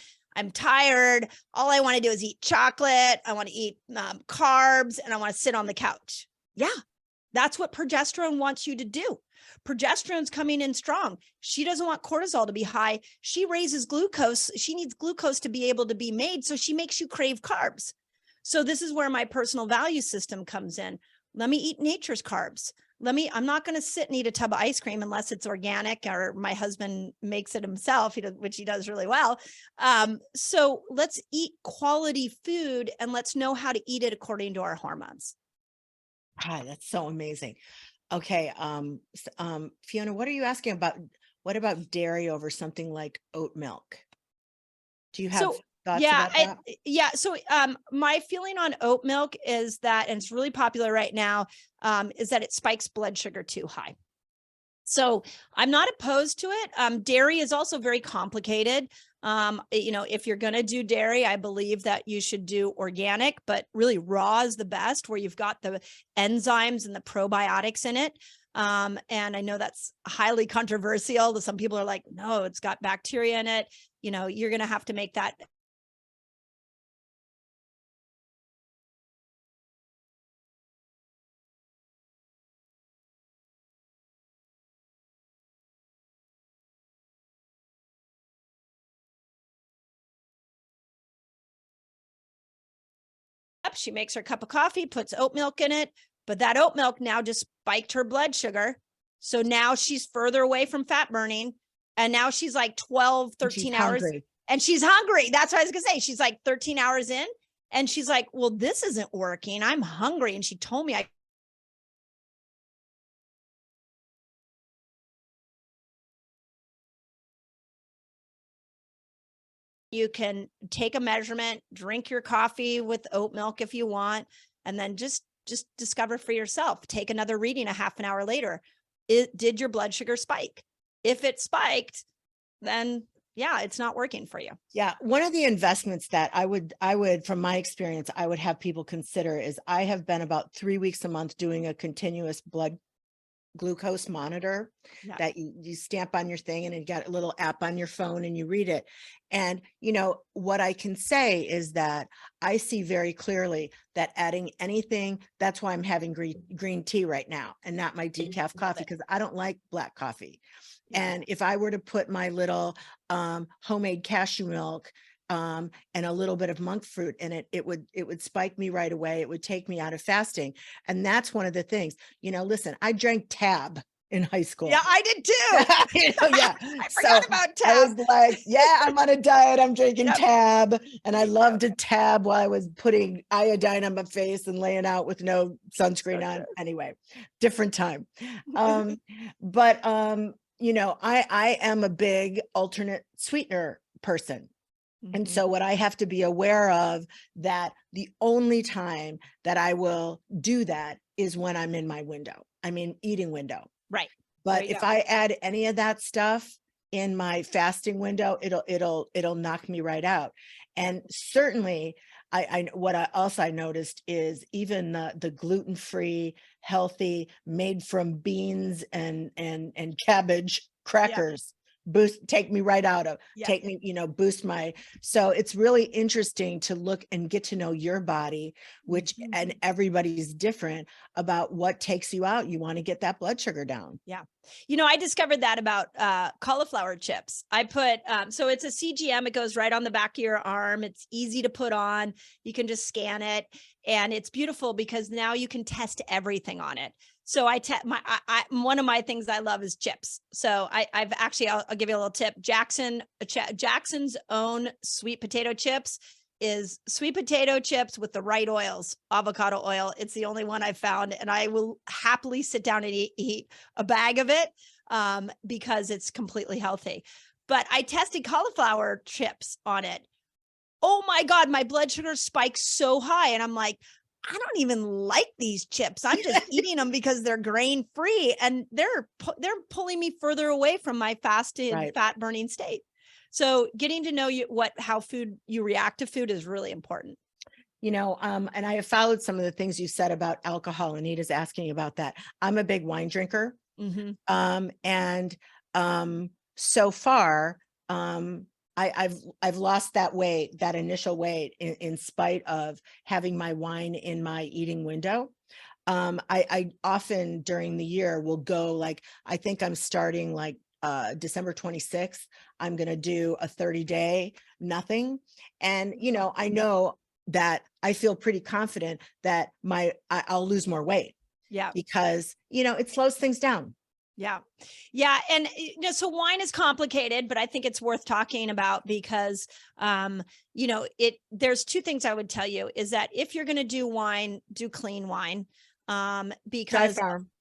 tired. All I want to do is eat chocolate. I want to eat carbs, and I want to sit on the couch. Yeah, that's what progesterone wants you to do. Progesterone's coming in strong. She doesn't want cortisol to be high. She raises glucose. She needs glucose to be able to be made. So she makes you crave carbs. So this is where my personal value system comes in. Let me eat nature's carbs. I'm not going to sit and eat a tub of ice cream unless it's organic or my husband makes it himself, which he does really well. So let's eat quality food, and let's know how to eat it according to our hormones. Ah, that's so amazing. Okay. Fiona, what are you asking about? What about dairy over something like oat milk? Do you have thoughts about that? Yeah. So my feeling on oat milk is that, and it's really popular right now, is that it spikes blood sugar too high. So I'm not opposed to it. Dairy is also very complicated. If you're going to do dairy, I believe that you should do organic, but really raw is the best, where you've got the enzymes and the probiotics in it. And I know that's highly controversial. Some people are like, no, it's got bacteria in it. You're going to have to make that. She makes her cup of coffee, puts oat milk in it, but that oat milk now just spiked her blood sugar. So now she's further away from fat burning. And now she's like 12, 13 hours. Hungry. And she's hungry. That's what I was going to say. She's like 13 hours in. And she's like, well, this isn't working. I'm hungry. And she told me you can take a measurement, drink your coffee with oat milk if you want, and then just discover for yourself. Take another reading a half an hour later. Did your blood sugar spike? If it spiked, then yeah, it's not working for you. Yeah. One of the investments that I would, from my experience, I would have people consider is I have been about 3 weeks a month doing a continuous blood glucose monitor that you stamp on your thing, and you got a little app on your phone and you read it. And what I can say is that I see very clearly that adding anything, that's why I'm having green tea right now and not my decaf coffee, because I don't like black coffee. And if I were to put my little homemade cashew milk and a little bit of monk fruit in it, it would spike me right away. It would take me out of fasting. And that's one of the things, listen, I drank Tab in high school. Yeah, I did too. Yeah. I forgot about Tab. I was like, yeah, I'm on a diet. I'm drinking Tab. And I loved a Tab while I was putting iodine on my face and laying out with no sunscreen on. Anyway, different time. But I am a big alternate sweetener person. And so what I have to be aware of, that the only time that I will do that is when I'm in my eating window. Right. But if I add any of that stuff in my fasting window, it'll knock me right out. And certainly what I also noticed is even the gluten-free, healthy, made from beans and cabbage crackers take me right out of, take me, boost my, so it's really interesting to look and get to know your body, which, and everybody's different about what takes you out. You want to get that blood sugar down. Yeah. I discovered that about cauliflower chips. I put, so it's a CGM, it goes right on the back of your arm. It's easy to put on. You can just scan it, and it's beautiful because now you can test everything on it. So one of my things I love is chips. So I've actually, I'll give you a little tip. Jackson's own sweet potato chips is sweet potato chips with the right oils, avocado oil. It's the only one I've found, and I will happily sit down and eat a bag of it because it's completely healthy. But I tested cauliflower chips on it. oh my God, my blood sugar spikes so high. And I'm like, I don't even like these chips. I'm just eating them because they're grain free, and they're pulling me further away from my fasted Right. fat burning state. So getting to know how food you react to food is really important. And I have followed some of the things you said about alcohol. Anita's asking about that. I'm a big wine drinker. Mm-hmm. And so far, I've lost that weight, that initial weight, in spite of having my wine in my eating window. I often during the year will go, like, I think I'm starting like December 26th. I'm going to do a 30-day nothing. And, I know that I feel pretty confident that I'll lose more weight Yeah. because, it slows things down. Yeah. Yeah. And so wine is complicated, but I think it's worth talking about because, there's two things I would tell you is that if you're going to do wine, do clean wine. Because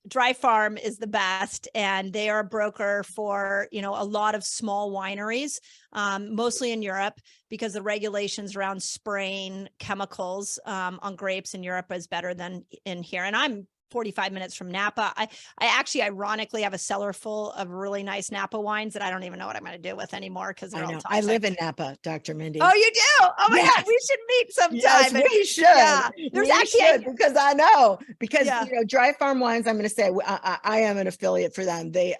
Dry Farm is the best, and they are a broker for, a lot of small wineries, mostly in Europe, because the regulations around spraying chemicals, on grapes in Europe is better than in here. And I'm 45 minutes from Napa. I actually ironically have a cellar full of really nice Napa wines that I don't even know what I'm going to do with anymore because they're all toxic. I live in Napa, Dr. Mindy. Oh, you do? Oh my God, we should meet sometime. Yes, we should. Yeah, there's because I know, because Dry Farm Wines, I'm going to say I am an affiliate for them. They're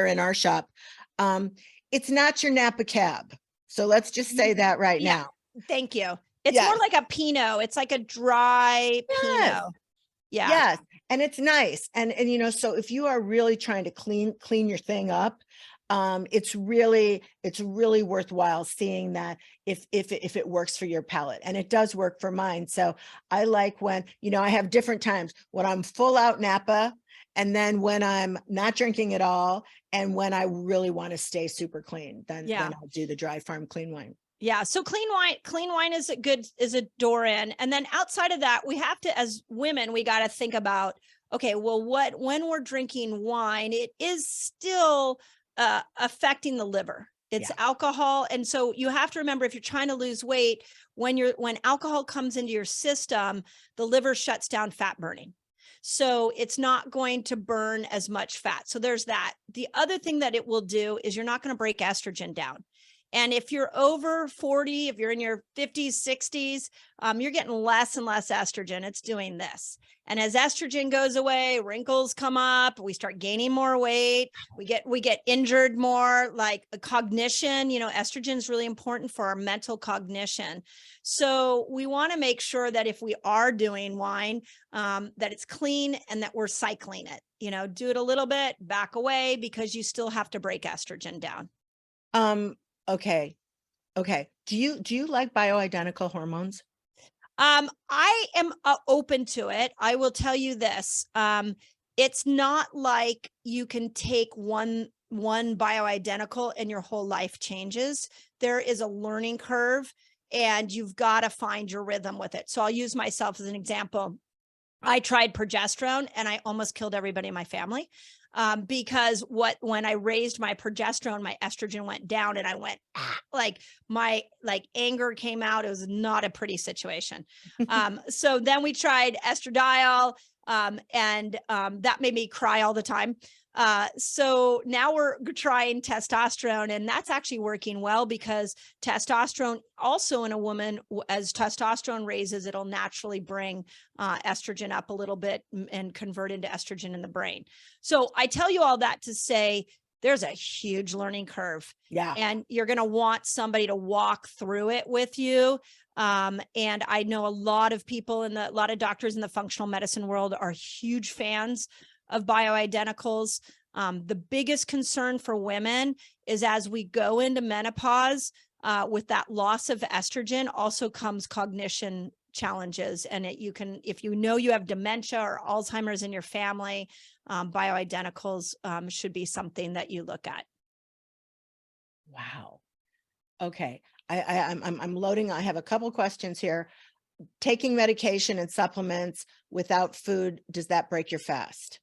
in our shop. It's not your Napa Cab. So let's just say that right now. Thank you. It's more like a Pinot. It's like a dry Pinot. Yeah. Yes. And it's nice. And so if you are really trying to clean your thing up, it's really worthwhile seeing that if it works for your palate, and it does work for mine. So I like when, I have different times when I'm full out Napa, and then when I'm not drinking at all, and when I really want to stay super clean, then I'll do the Dry Farm clean wine. Yeah. So clean wine is a door in. And then outside of that, we have to, as women, we got to think about, okay, well, when we're drinking wine, it is still affecting the liver. It's alcohol. And so you have to remember, if you're trying to lose weight, when alcohol comes into your system, the liver shuts down fat burning. So it's not going to burn as much fat. So there's that. The other thing that it will do is you're not going to break estrogen down. And if you're over 40, if you're in your 50s, 60s, you're getting less and less estrogen. It's doing this. And as estrogen goes away, wrinkles come up, we start gaining more weight, we get injured more, like cognition. Estrogen is really important for our mental cognition. So we want to make sure that if we are doing wine, that it's clean and that we're cycling it. Do it a little bit, back away, because you still have to break estrogen down. Okay. Do you like bioidentical hormones? I am open to it. I will tell you this. It's not like you can take one bioidentical and your whole life changes. There is a learning curve, and you've got to find your rhythm with it. So I'll use myself as an example. I tried progesterone and I almost killed everybody in my family. Because when I raised my progesterone, my estrogen went down, and I went my anger came out. It was not a pretty situation. So then we tried estradiol, and that made me cry all the time. So now we're trying testosterone, and that's actually working well, because testosterone also in a woman, as testosterone raises, it'll naturally bring estrogen up a little bit and convert into estrogen in the brain. So I tell you all that to say there's a huge learning curve. Yeah. And you're going to want somebody to walk through it with you. And I know a lot of people a lot of doctors in the functional medicine world are huge fans of bioidenticals. The biggest concern for women is as we go into menopause, with that loss of estrogen also comes cognition challenges. And if you have dementia or Alzheimer's in your family, bioidenticals should be something that you look at. Wow. Okay. I'm loading. I have a couple questions here. Taking medication and supplements without food, does that break your fast?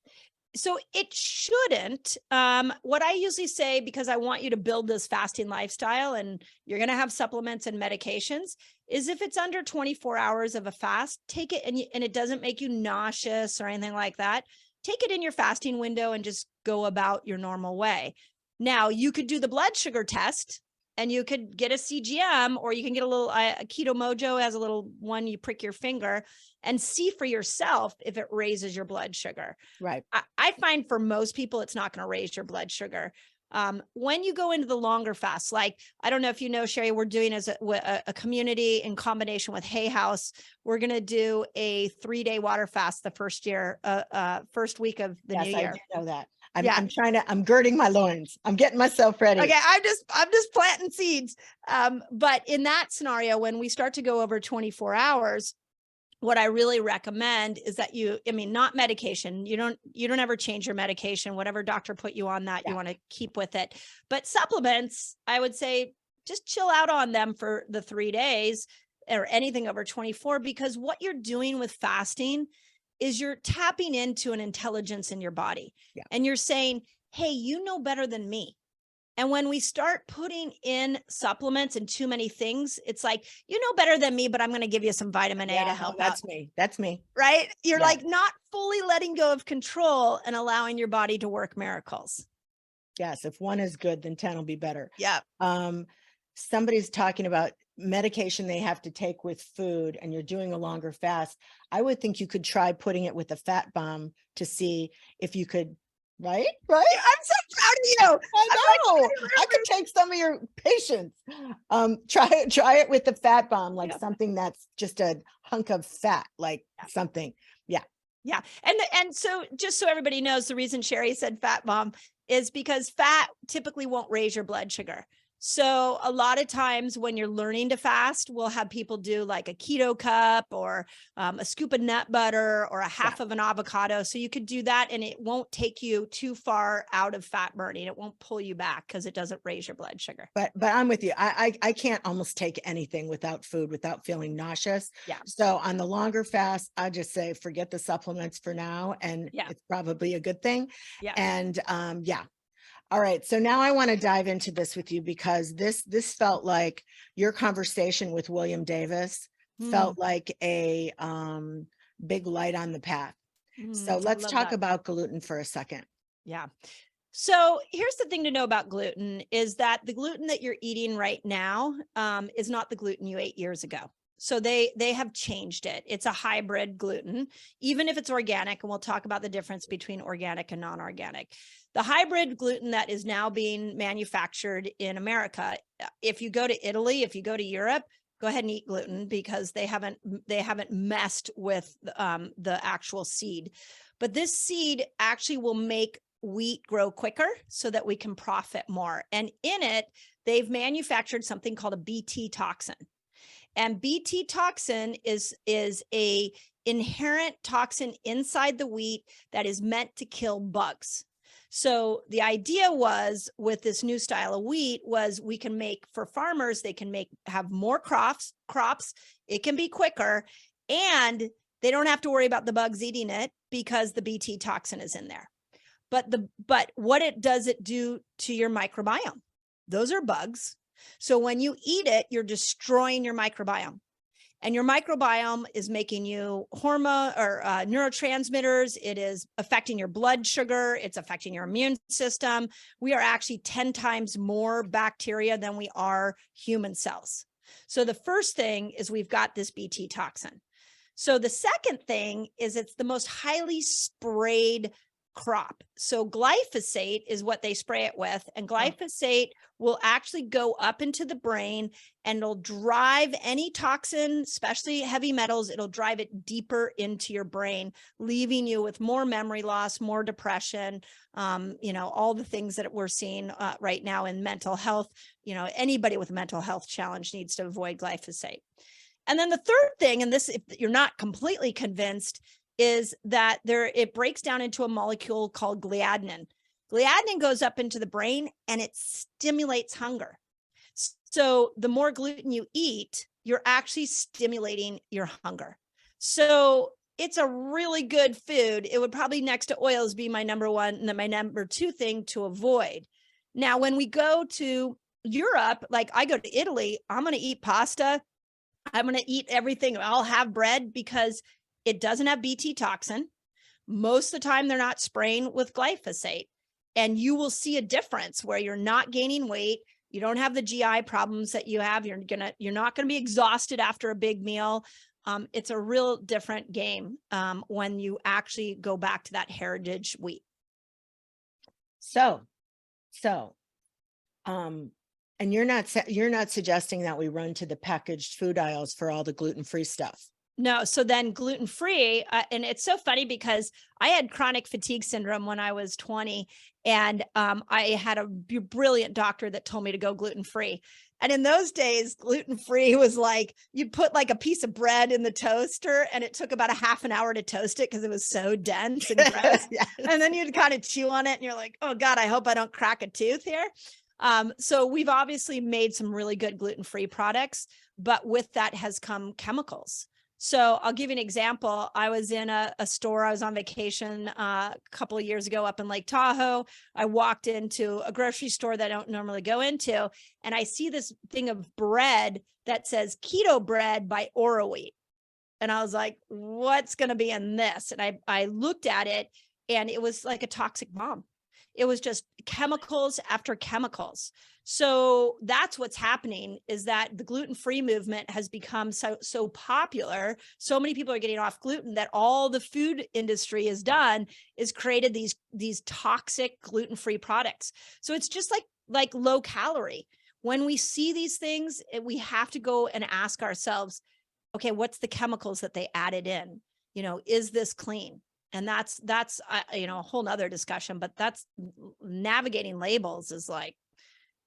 So it shouldn't. What I usually say, because I want you to build this fasting lifestyle and you're going to have supplements and medications, is if it's under 24 hours of a fast, take it, and it doesn't make you nauseous or anything like that. Take it in your fasting window and just go about your normal way. Now, you could do the blood sugar test and you could get a CGM, or you can get a little, a Keto Mojo has a little one, you prick your finger and see for yourself if it raises your blood sugar. Right. I find for most people, it's not going to raise your blood sugar. When you go into the longer fasts, like, I don't know if you know, Sheri, we're doing as a community in combination with Hay House, we're going to do a 3-day water fast the first week of the new Yes, I year. do know that. Yeah. I'm girding my loins. I'm getting myself ready. Okay, I'm just planting seeds. But in that scenario, when we start to go over 24 hours, what I really recommend is that not medication. You don't ever change your medication. Whatever doctor put you on, that you want to keep with it. But supplements, I would say just chill out on them for the 3 days or anything over 24, because what you're doing with fasting is you're tapping into an intelligence in your body. Yeah. And you're saying, hey, you know better than me. And when we start putting in supplements and too many things, it's like, you know better than me, but I'm going to give you some vitamin A to help that's out. me. That's me. Right? You're Yeah. like not fully letting go of control and allowing your body to work miracles. Yes. If one is good, then 10 will be better. Yeah. Somebody's talking about medication they have to take with food, and you're doing a longer fast. I would think you could try putting it with a fat bomb to see if you could. Right? I'm so proud of you. I know. I could take some of your patients. Try it with the fat bomb, like something that's just a hunk of fat, like something. Yeah. Yeah. And so just so everybody knows, the reason Sheri said fat bomb is because fat typically won't raise your blood sugar. So a lot of times when you're learning to fast, we'll have people do like a keto cup or a scoop of nut butter or a half of an avocado. So you could do that and it won't take you too far out of fat burning. It won't pull you back because it doesn't raise your blood sugar. But I'm with you. I can't almost take anything without food without feeling nauseous. Yeah. So on the longer fast, I just say forget the supplements for now, and it's probably a good thing. Yeah. And All right. So now I want to dive into this with you, because this felt like your conversation with William Davis felt like a big light on the path. So let's talk about gluten for a second. Yeah. So here's the thing to know about gluten is that the gluten that you're eating right now is not the gluten you ate years ago. So they have changed it. It's a hybrid gluten, even if it's organic. And we'll talk about the difference between organic and non-organic. The hybrid gluten that is now being manufactured in America, if you go to Italy, if you go to Europe, go ahead and eat gluten, because they haven't messed with the actual seed. But this seed actually will make wheat grow quicker so that we can profit more. And in it, they've manufactured something called a Bt toxin. And Bt toxin is a inherent toxin inside the wheat that is meant to kill bugs. So the idea was with this new style of wheat was we can make, for farmers, they can have more crops, it can be quicker, and they don't have to worry about the bugs eating it because the Bt toxin is in there. But what does it do to your microbiome? Those are bugs. So when you eat it, you're destroying your microbiome. And your microbiome is making you hormone or neurotransmitters. It is affecting your blood sugar. It's affecting your immune system. We are actually 10 times more bacteria than we are human cells. So the first thing is we've got this Bt toxin. So the second thing is it's the most highly sprayed crop. So glyphosate is what they spray it with, and glyphosate will actually go up into the brain and it'll drive any toxin, especially heavy metals, it'll drive it deeper into your brain, leaving you with more memory loss, more depression, all the things that we're seeing right now in mental health. Anybody with a mental health challenge needs to avoid glyphosate. And then the third thing, and this, if you're not completely convinced, is that it breaks down into a molecule called gliadin. Gliadin goes up into the brain and it stimulates hunger. So the more gluten you eat, you're actually stimulating your hunger. So it's a really good food. It would probably next to oils be my number one and then my number two thing to avoid. Now, when we go to Europe, like I go to Italy, I'm going to eat pasta. I'm going to eat everything. I'll have bread because it doesn't have BT toxin. Most of the time, they're not spraying with glyphosate. And you will see a difference where you're not gaining weight. You don't have the GI problems that you have. You're not going to be exhausted after a big meal. It's a real different game when you actually go back to that heritage wheat. So, and you're not suggesting that we run to the packaged food aisles for all the gluten-free stuff. No. So then gluten-free, and it's so funny because I had chronic fatigue syndrome when I was 20, and I had a brilliant doctor that told me to go gluten-free. And in those days, gluten-free was like, you'd put like a piece of bread in the toaster and it took about a half an hour to toast it because it was so dense and gross. Yes. And then you'd kind of chew on it and you're like, oh God, I hope I don't crack a tooth here. So we've obviously made some really good gluten-free products, but with that has come chemicals. So I'll give you an example. I was in a store. I was on vacation a couple of years ago up in Lake Tahoe. I walked into a grocery store that I don't normally go into, and I see this thing of bread that says keto bread by Orowheat. And I was like, what's going to be in this? And I looked at it, and it was like a toxic bomb. It was just chemicals after chemicals. So that's what's happening, is that the gluten-free movement has become so popular. So many people are getting off gluten that all the food industry has done is created these toxic gluten-free products. So it's just like low calorie. When we see these things, we have to go and ask ourselves, okay, what's the chemicals that they added in? Is this clean? And that's a whole nother discussion, but that's navigating labels is like,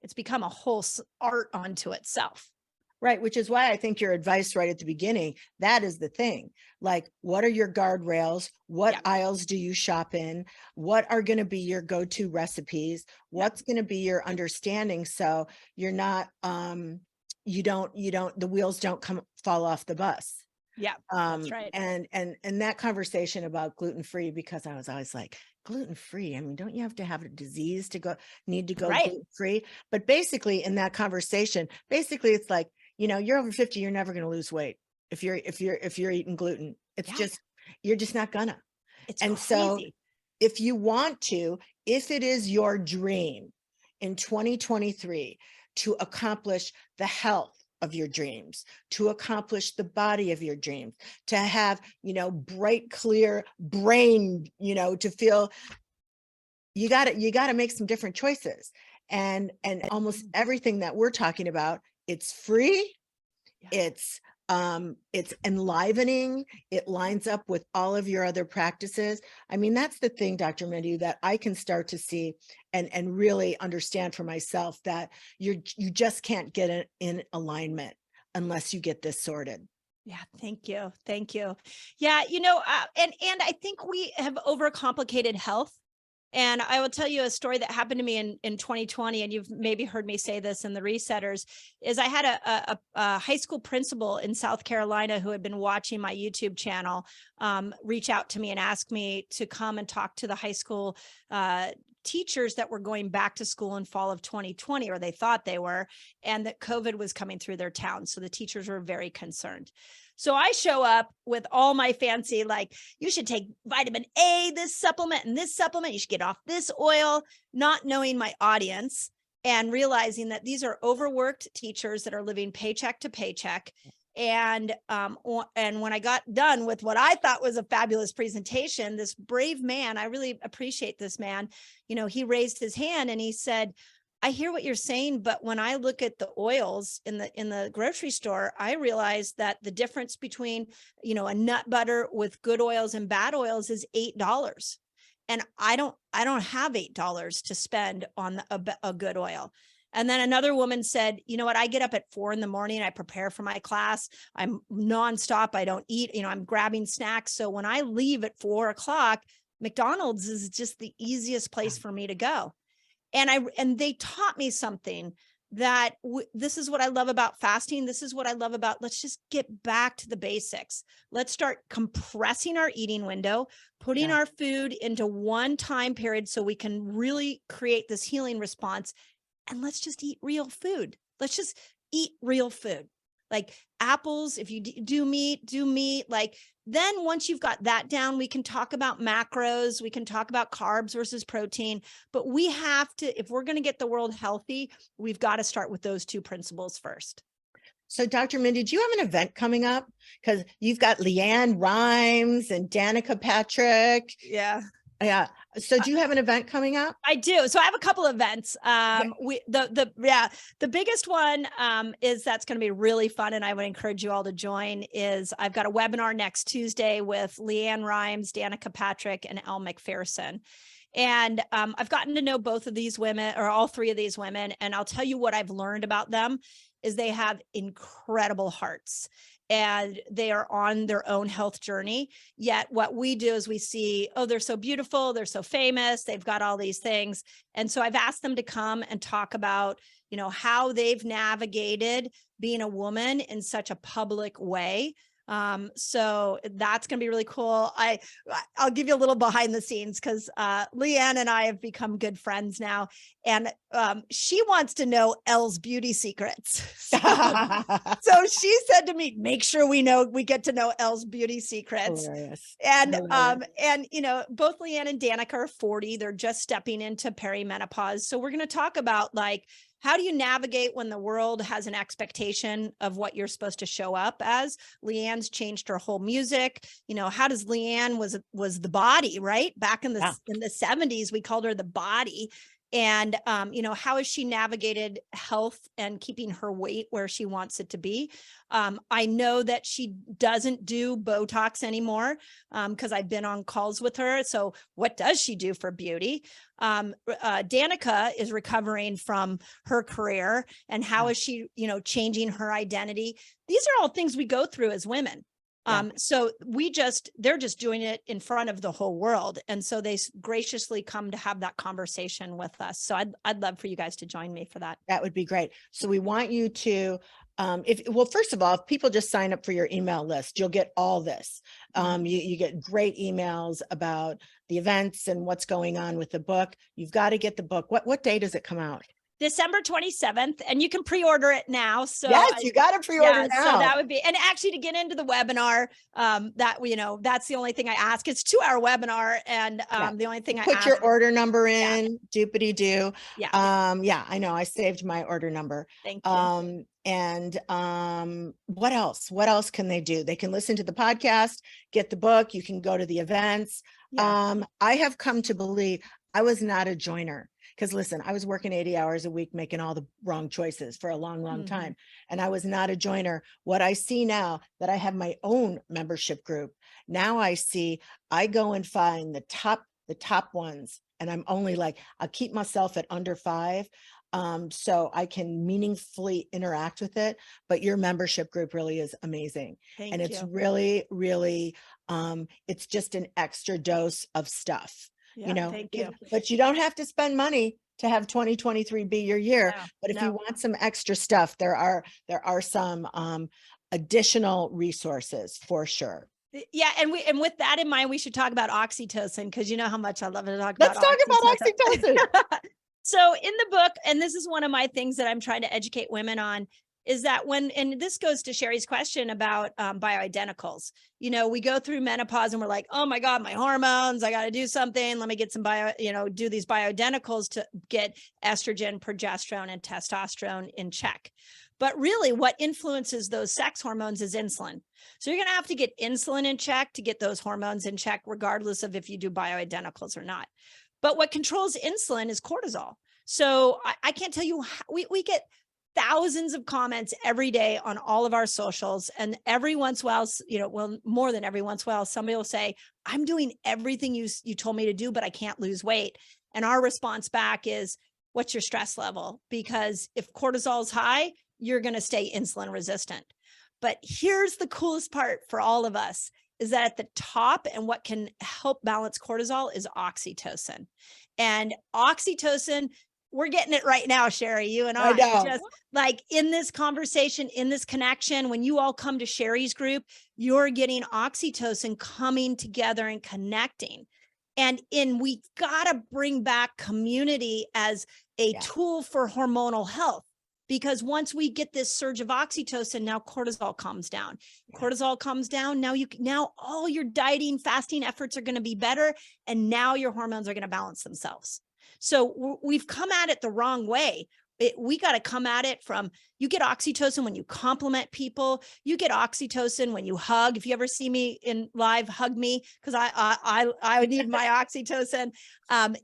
it's become a whole art unto itself. Right. Which is why I think your advice right at the beginning, that is the thing. Like, what are your guardrails? What aisles do you shop in? What are going to be your go-to recipes? What's going to be your understanding? So you're not, the wheels don't fall off the bus. Yeah, that's right. And that conversation about gluten-free, because I was always like, gluten-free, I mean, don't you have to have a disease to need to go gluten-free? But basically in that conversation, it's like, you're over 50, you're never going to lose weight if you're eating gluten. It's just, you're just not gonna. It's and crazy. So if you want to, if it is your dream in 2023 to accomplish the health of your dreams, to accomplish the body of your dreams, to have, bright, clear brain, to feel, you got to make some different choices. And almost everything that we're talking about, it's free. It's enlivening. It lines up with all of your other practices. I mean, that's the thing, Dr. Mindy, that I can start to see and really understand for myself, that you just can't get in alignment unless you get this sorted. Yeah. Thank you. Thank you. Yeah. And I think we have overcomplicated health. And I will tell you a story that happened to me in 2020, and you've maybe heard me say this in the Resetters, is I had a high school principal in South Carolina who had been watching my YouTube channel reach out to me and ask me to come and talk to the high school teachers that were going back to school in fall of 2020, or they thought they were, and that COVID was coming through their town. So the teachers were very concerned. So I show up with all my fancy, like, you should take vitamin A, this supplement and this supplement, you should get off this oil, not knowing my audience and realizing that these are overworked teachers that are living paycheck to paycheck. And when I got done with what I thought was a fabulous presentation, this brave man, I really appreciate this man, he raised his hand and he said, I hear what you're saying, but when I look at the oils in the grocery store, I realize that the difference between, a nut butter with good oils and bad oils is $8. And I don't have $8 to spend on a good oil. And then another woman said, you know what, I get up at 4 a.m. I prepare for my class. I'm nonstop. I don't eat, I'm grabbing snacks. So when I leave at 4 o'clock, McDonald's is just the easiest place for me to go. And they taught me something that this is what I love about fasting. This is what I love about, let's just get back to the basics. Let's start compressing our eating window, putting our food into one time period so we can really create this healing response. And let's just eat real food. Let's just eat real food. Like apples, if you do meat. Like, then once you've got that down, we can talk about macros, we can talk about carbs versus protein, but we have to, if we're going to get the world healthy, we've got to start with those two principles first. So Dr. Mindy, do you have an event coming up? Because you've got Leanne Rhymes and Danica Patrick. Yeah. Yeah. So do you have an event coming up? I do. So I have a couple of events. The biggest one is that's going to be really fun, and I would encourage you all to join. Is I've got a webinar next Tuesday with Leanne Rhymes, Danica Patrick, and Elle McPherson. And I've gotten to know both of these women, or all three of these women, and I'll tell you what I've learned about them is they have incredible hearts. And they are on their own health journey. Yet what we do is we see, oh, they're so beautiful, they're so famous, they've got all these things. And so I've asked them to come and talk about, how they've navigated being a woman in such a public way. So that's going to be really cool. I'll give you a little behind the scenes, because Leanne and I have become good friends now. And she wants to know Elle's beauty secrets. So she said to me, make sure we get to know Elle's beauty secrets. Hilarious. And both Leanne and Danica are 40. They're just stepping into perimenopause. So we're going to talk about, like, how do you navigate when the world has an expectation of what you're supposed to show up as? Leanne's changed her whole music. How does Leanne was the body, right? Back in the 70s, we called her the body. And, how has she navigated health and keeping her weight where she wants it to be? I know that she doesn't do Botox anymore, because I've been on calls with her. So what does she do for beauty? Danica is recovering from her career, and how is she, changing her identity? These are all things we go through as women. So they're just doing it in front of the whole world. And so they graciously come to have that conversation with us. So I'd love for you guys to join me for that. That would be great. So we want you to, first of all, if people just sign up for your email list, you'll get all this. You get great emails about the events and what's going on with the book. You've got to get the book. What day does it come out? December 27th, and you can pre-order it now. So yes, you got to pre-order now. So that would be, and actually to get into the webinar, that's the only thing I ask. It's a 2-hour webinar, and the only thing put your order number in, doopity doo. Yeah, I know. I saved my order number. Thank you. And what else? What else can they do? They can listen to the podcast, get the book. You can go to the events. I have come to believe I was not a joiner. Because listen, I was working 80 hours a week, making all the wrong choices for a long, long time. And I was not a joiner. What I see now that I have my own membership group, now I go and find the top ones. And I'm only I'll keep myself at under 5. So I can meaningfully interact with it. But your membership group really is amazing. Thank and you. It's really, really, it's just an extra dose of stuff. Thank you. But you don't have to spend money to have 2023 be your year. But if you want some extra stuff, there are some additional resources for sure. Yeah, and with that in mind, we should talk about oxytocin, because you know how much I love to talk about. Let's talk about oxytocin. So in the book, and this is one of my things that I'm trying to educate women on, is that and this goes to Sheri's question about bioidenticals. We go through menopause and we're like, oh my God, my hormones, I got to do something. Let me get some do these bioidenticals to get estrogen, progesterone, and testosterone in check. But really what influences those sex hormones is insulin. So you're going to have to get insulin in check to get those hormones in check, regardless of if you do bioidenticals or not. But what controls insulin is cortisol. So I can't tell you, we get thousands of comments every day on all of our socials. And every once in a while, more than every once in a while, somebody will say, I'm doing everything you told me to do, but I can't lose weight. And our response back is, what's your stress level? Because if cortisol is high, you're going to stay insulin resistant. But here's the coolest part for all of us, is that at the top, and what can help balance cortisol, is oxytocin. And oxytocin we're getting it right now, Sheri, you and I know. just like in this conversation, in this connection, when you all come to Sheri's group, you're getting oxytocin coming together and connecting. And we've got to bring back community as a tool for hormonal health. Because once we get this surge of oxytocin, now cortisol comes down. Cortisol comes down. Now all your dieting, fasting efforts are going to be better. And now your hormones are going to balance themselves. So we've come at it the wrong way. We got to come at it from, you get oxytocin when you compliment people. You get oxytocin when you hug. If you ever see me in live, hug me, because I need my oxytocin.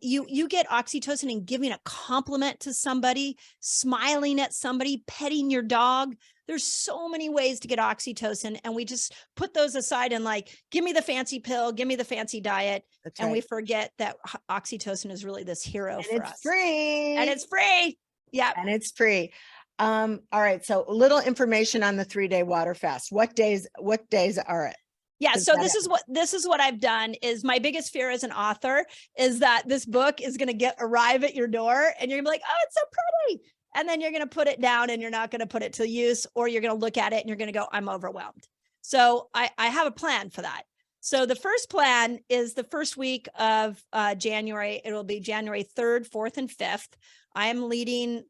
You get oxytocin in giving a compliment to somebody, smiling at somebody, petting your dog. There's so many ways to get oxytocin, and we just put those aside and like, give me the fancy pill, give me the fancy diet. That's and right. we forget that oxytocin is really this hero for us. Free. And it's free. Yeah. And it's free. All right. So a little information on the 3-day water fast. What days are it? Yeah. So this is what I've done. Is my biggest fear as an author is that this book is going to arrive at your door and you're gonna be like, oh, it's so pretty. And then you're going to put it down and you're not going to put it to use, or you're going to look at it and you're going to go, I'm overwhelmed. So I have a plan for that. So the first plan is the first week of January. It will be January 3rd, 4th, and 5th. I am leading,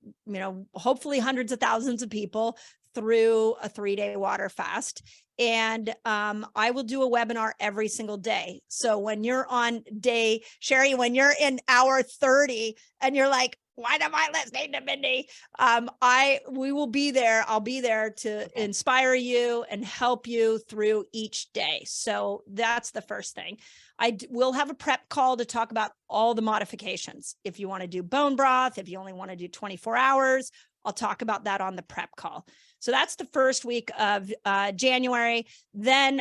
hopefully hundreds of thousands of people through a 3-day water fast. And I will do a webinar every single day. So when you're on day, Sheri, when you're in hour 30 and you're like, why am I listening to Mindy? We will be there. I'll be there to inspire you and help you through each day. So that's the first thing. I will have a prep call to talk about all the modifications. If you want to do bone broth, if you only want to do 24 hours, I'll talk about that on the prep call. So that's the first week of January. Then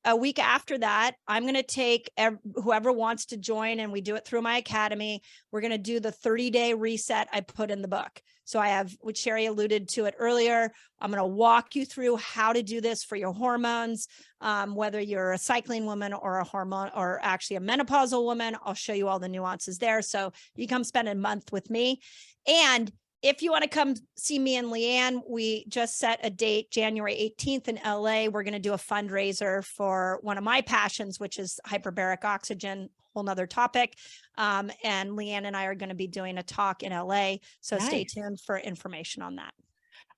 a week after that, I'm going to take whoever wants to join, and we do it through my academy. We're going to do the 30-day reset I put in the book. So I have, which Sheri alluded to it earlier, I'm going to walk you through how to do this for your hormones, whether you're a cycling woman or a hormone, or actually a menopausal woman. I'll show you all the nuances there. So you come spend a month with me. And if you want to come see me and Leanne, we just set a date, January 18th in LA. We're going to do a fundraiser for one of my passions, which is hyperbaric oxygen, whole nother topic. And Leanne and I are going to be doing a talk in LA. So Stay tuned for information on that.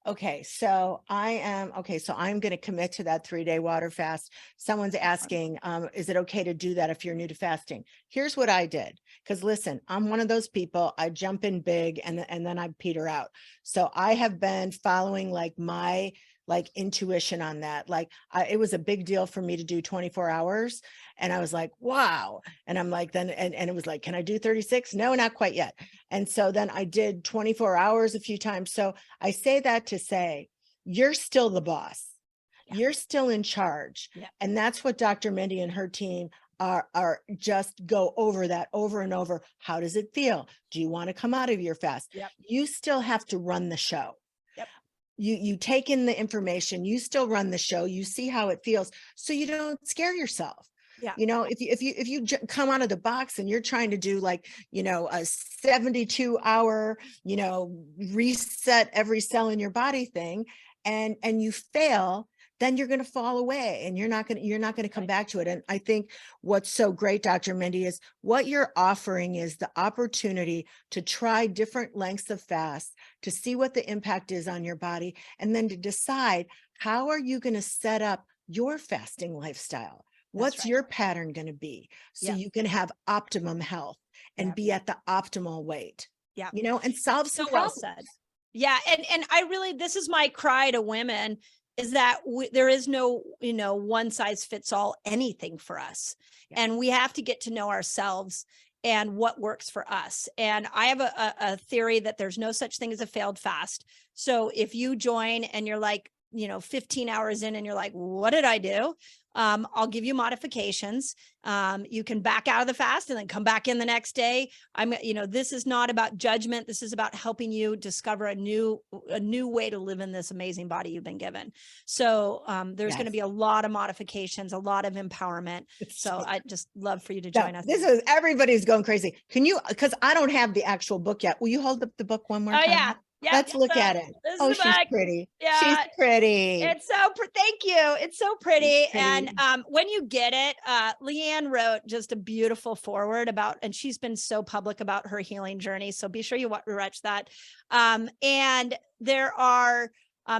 Okay. So I'm going to commit to that 3-day water fast. Someone's asking, is it okay to do that if you're new to fasting? Here's what I did. Because listen, I'm one of those people, I jump in big and then I peter out. So I have been following my intuition on that. It was a big deal for me to do 24 hours. And I was like, wow. And I'm like, and it was like, can I do 36? No, not quite yet. And so then I did 24 hours a few times. So I say that to say, you're still the boss. Yeah. You're still in charge. Yeah. And that's what Dr. Mindy and her team are just go over that over and over. How does it feel? Do you want to come out of your fast? Yep. You still have to run the show. Yep. You take in the information, you still run the show, you see how it feels, so you don't scare yourself. Yeah. If you come out of the box and you're trying to do a 72-hour, reset every cell in your body thing, and you fail, then you're going to fall away and you're not going to come back to it. And I think what's so great, Dr. Mindy, is what you're offering is the opportunity to try different lengths of fast, to see what the impact is on your body, and then to decide how are you going to set up your fasting lifestyle. What's your pattern going to be so you can have optimum health and be at the optimal weight, and solve some problems. Well said. Yeah. And I really, this is my cry to women, is that there is no, one size fits all anything for us. Yeah. And we have to get to know ourselves and what works for us. And I have a theory that there's no such thing as a failed fast. So if you join and you're 15 hours in and you're like, what did I do? I'll give you modifications. You can back out of the fast and then come back in the next day. This is not about judgment. This is about helping you discover a new way to live in this amazing body you've been given. So there's going to be a lot of modifications, a lot of empowerment. So I just love for you to join us. Everybody's going crazy. Can you, because I don't have the actual book yet. Will you hold up the book one more time? Yeah. Yeah, let's look at it. Oh, she's pretty. Yeah, she's pretty. It's thank you. It's so pretty. And when you get it, Leanne wrote just a beautiful foreword about, and she's been so public about her healing journey. So be sure you watch that. And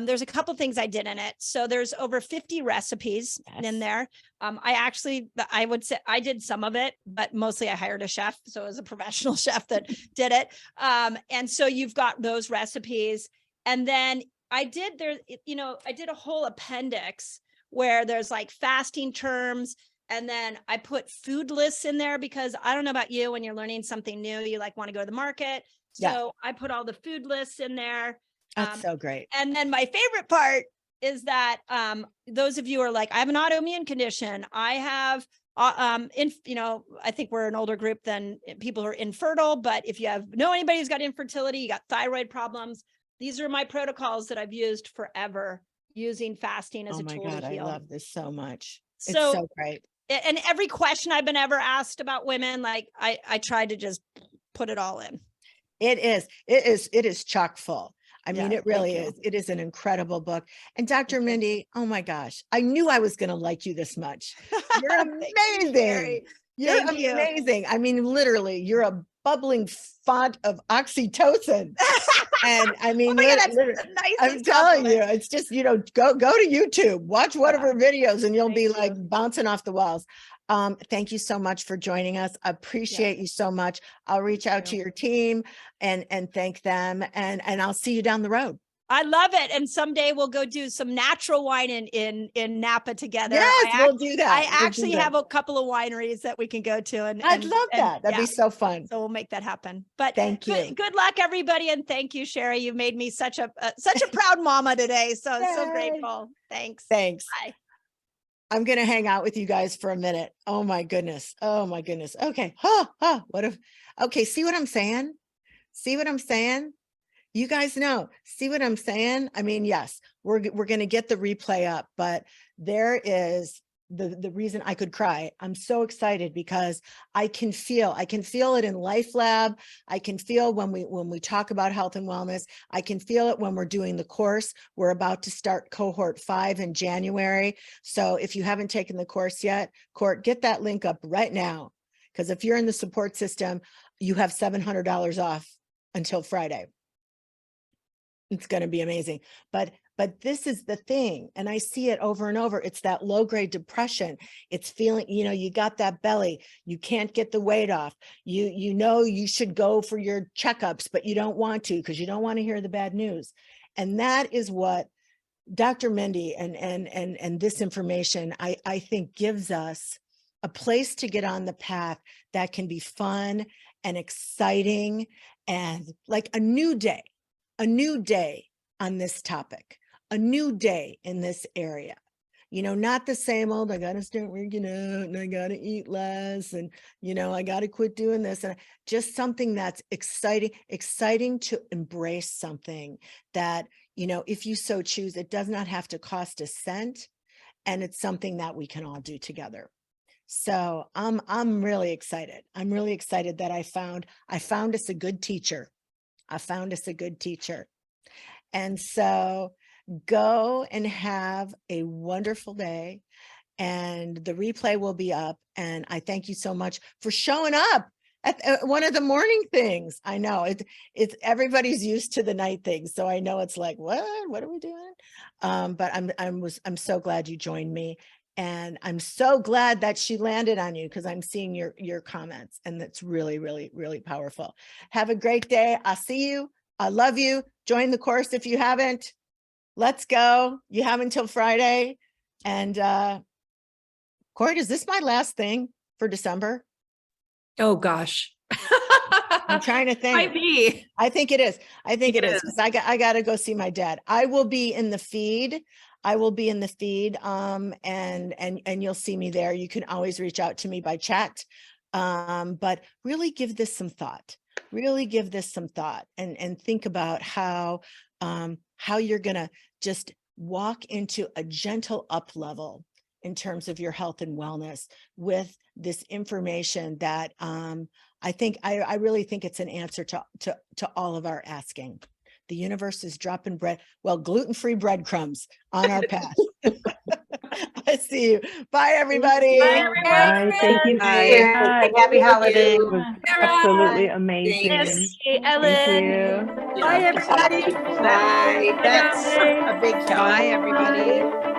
there's a couple things I did in it. So there's over 50 recipes in there. I would say I did some of it, but mostly I hired a chef. So it was a professional chef that did it. And so you've got those recipes. And then I did a whole appendix where there's like fasting terms. And then I put food lists in there because I don't know about you, when you're learning something new, you like want to go to the market. So I put all the food lists in there. That's so great. And then my favorite part is that those of you are like, I have an autoimmune condition. I have, I think we're an older group than people who are infertile. But if you know anybody who's got infertility, you got thyroid problems, these are my protocols that I've used forever, using fasting as a tool to heal. I love this so much. It's so great. And every question I've been ever asked about women, like I tried to just put it all in. It is chock full. I mean, it really is. It is an incredible book. And Dr. Mindy, oh my gosh, I knew I was going to like you this much. You're amazing. You're amazing. I mean, literally, you're a bubbling font of oxytocin. And I mean, I'm telling you, it's just, go to YouTube, watch one of her videos and you'll be like bouncing off the walls. Thank you so much for joining us. I appreciate you so much. I'll reach out to your team and thank them, and I'll see you down the road. I love it. And someday we'll go do some natural wine in Napa together. Yes, we'll do that. I actually have a couple of wineries that we can go to. And I'd love that. That'd be so fun. So we'll make that happen. But thank you. Good luck, everybody. And thank you, Sheri. You've made me such a proud mama today. So so grateful. Thanks. Bye. I'm going to hang out with you guys for a minute. Oh my goodness. Okay. Okay. See what I'm saying? You guys know, see what I'm saying? I mean, yes, we're going to get the replay up, but there is the reason I could cry. I'm so excited because I can feel it in Life Lab. I can feel when we talk about health and wellness. I can feel it when we're doing the course. We're about to start cohort 5 in January. So if you haven't taken the course yet, get that link up right now. Because if you're in the support system, you have $700 off until Friday. It's going to be amazing. But this is the thing, and I see it over and over. It's that low-grade depression. It's feeling, you got that belly. You can't get the weight off. You know you should go for your checkups, but you don't want to because you don't want to hear the bad news. And that is what Dr. Mindy and this information, I think, gives us a place to get on the path that can be fun and exciting and like a new day on this topic, a new day in this area. Not the same old, I got to start working out and I got to eat less and, I got to quit doing this. And just something that's exciting to embrace something that, if you so choose, it does not have to cost a cent. And it's something that we can all do together. So I'm really excited. I'm really excited that I found us a good teacher. And so go and have a wonderful day, and the replay will be up. And I thank you so much for showing up at one of the morning things. I know it's everybody's used to the night things. So I know it's like, what are we doing? But I'm so glad you joined me. And I'm so glad that she landed on you because I'm seeing your comments, and that's really, really, really powerful. Have a great day. I'll see you. I love you. Join the course if you haven't. Let's go. You have until Friday. And Court, is this my last thing for December? Oh gosh. I'm trying to think. Might be. I think it is. It is. I got to go see my dad. I will be in the feed I will be in the feed, and you'll see me there. You can always reach out to me by chat, but really give this some thought. Really give this some thought, and think about how you're gonna just walk into a gentle up level in terms of your health and wellness with this information that I really think it's an answer to all of our asking. The universe is dropping gluten-free breadcrumbs on our path. I see you. Bye, everybody. Bye, everybody. Thank you. Bye. Happy holidays. It was Absolutely amazing. Yes, Thank Ellen. you. Bye, everybody. Bye. That's a big count. Bye, everybody.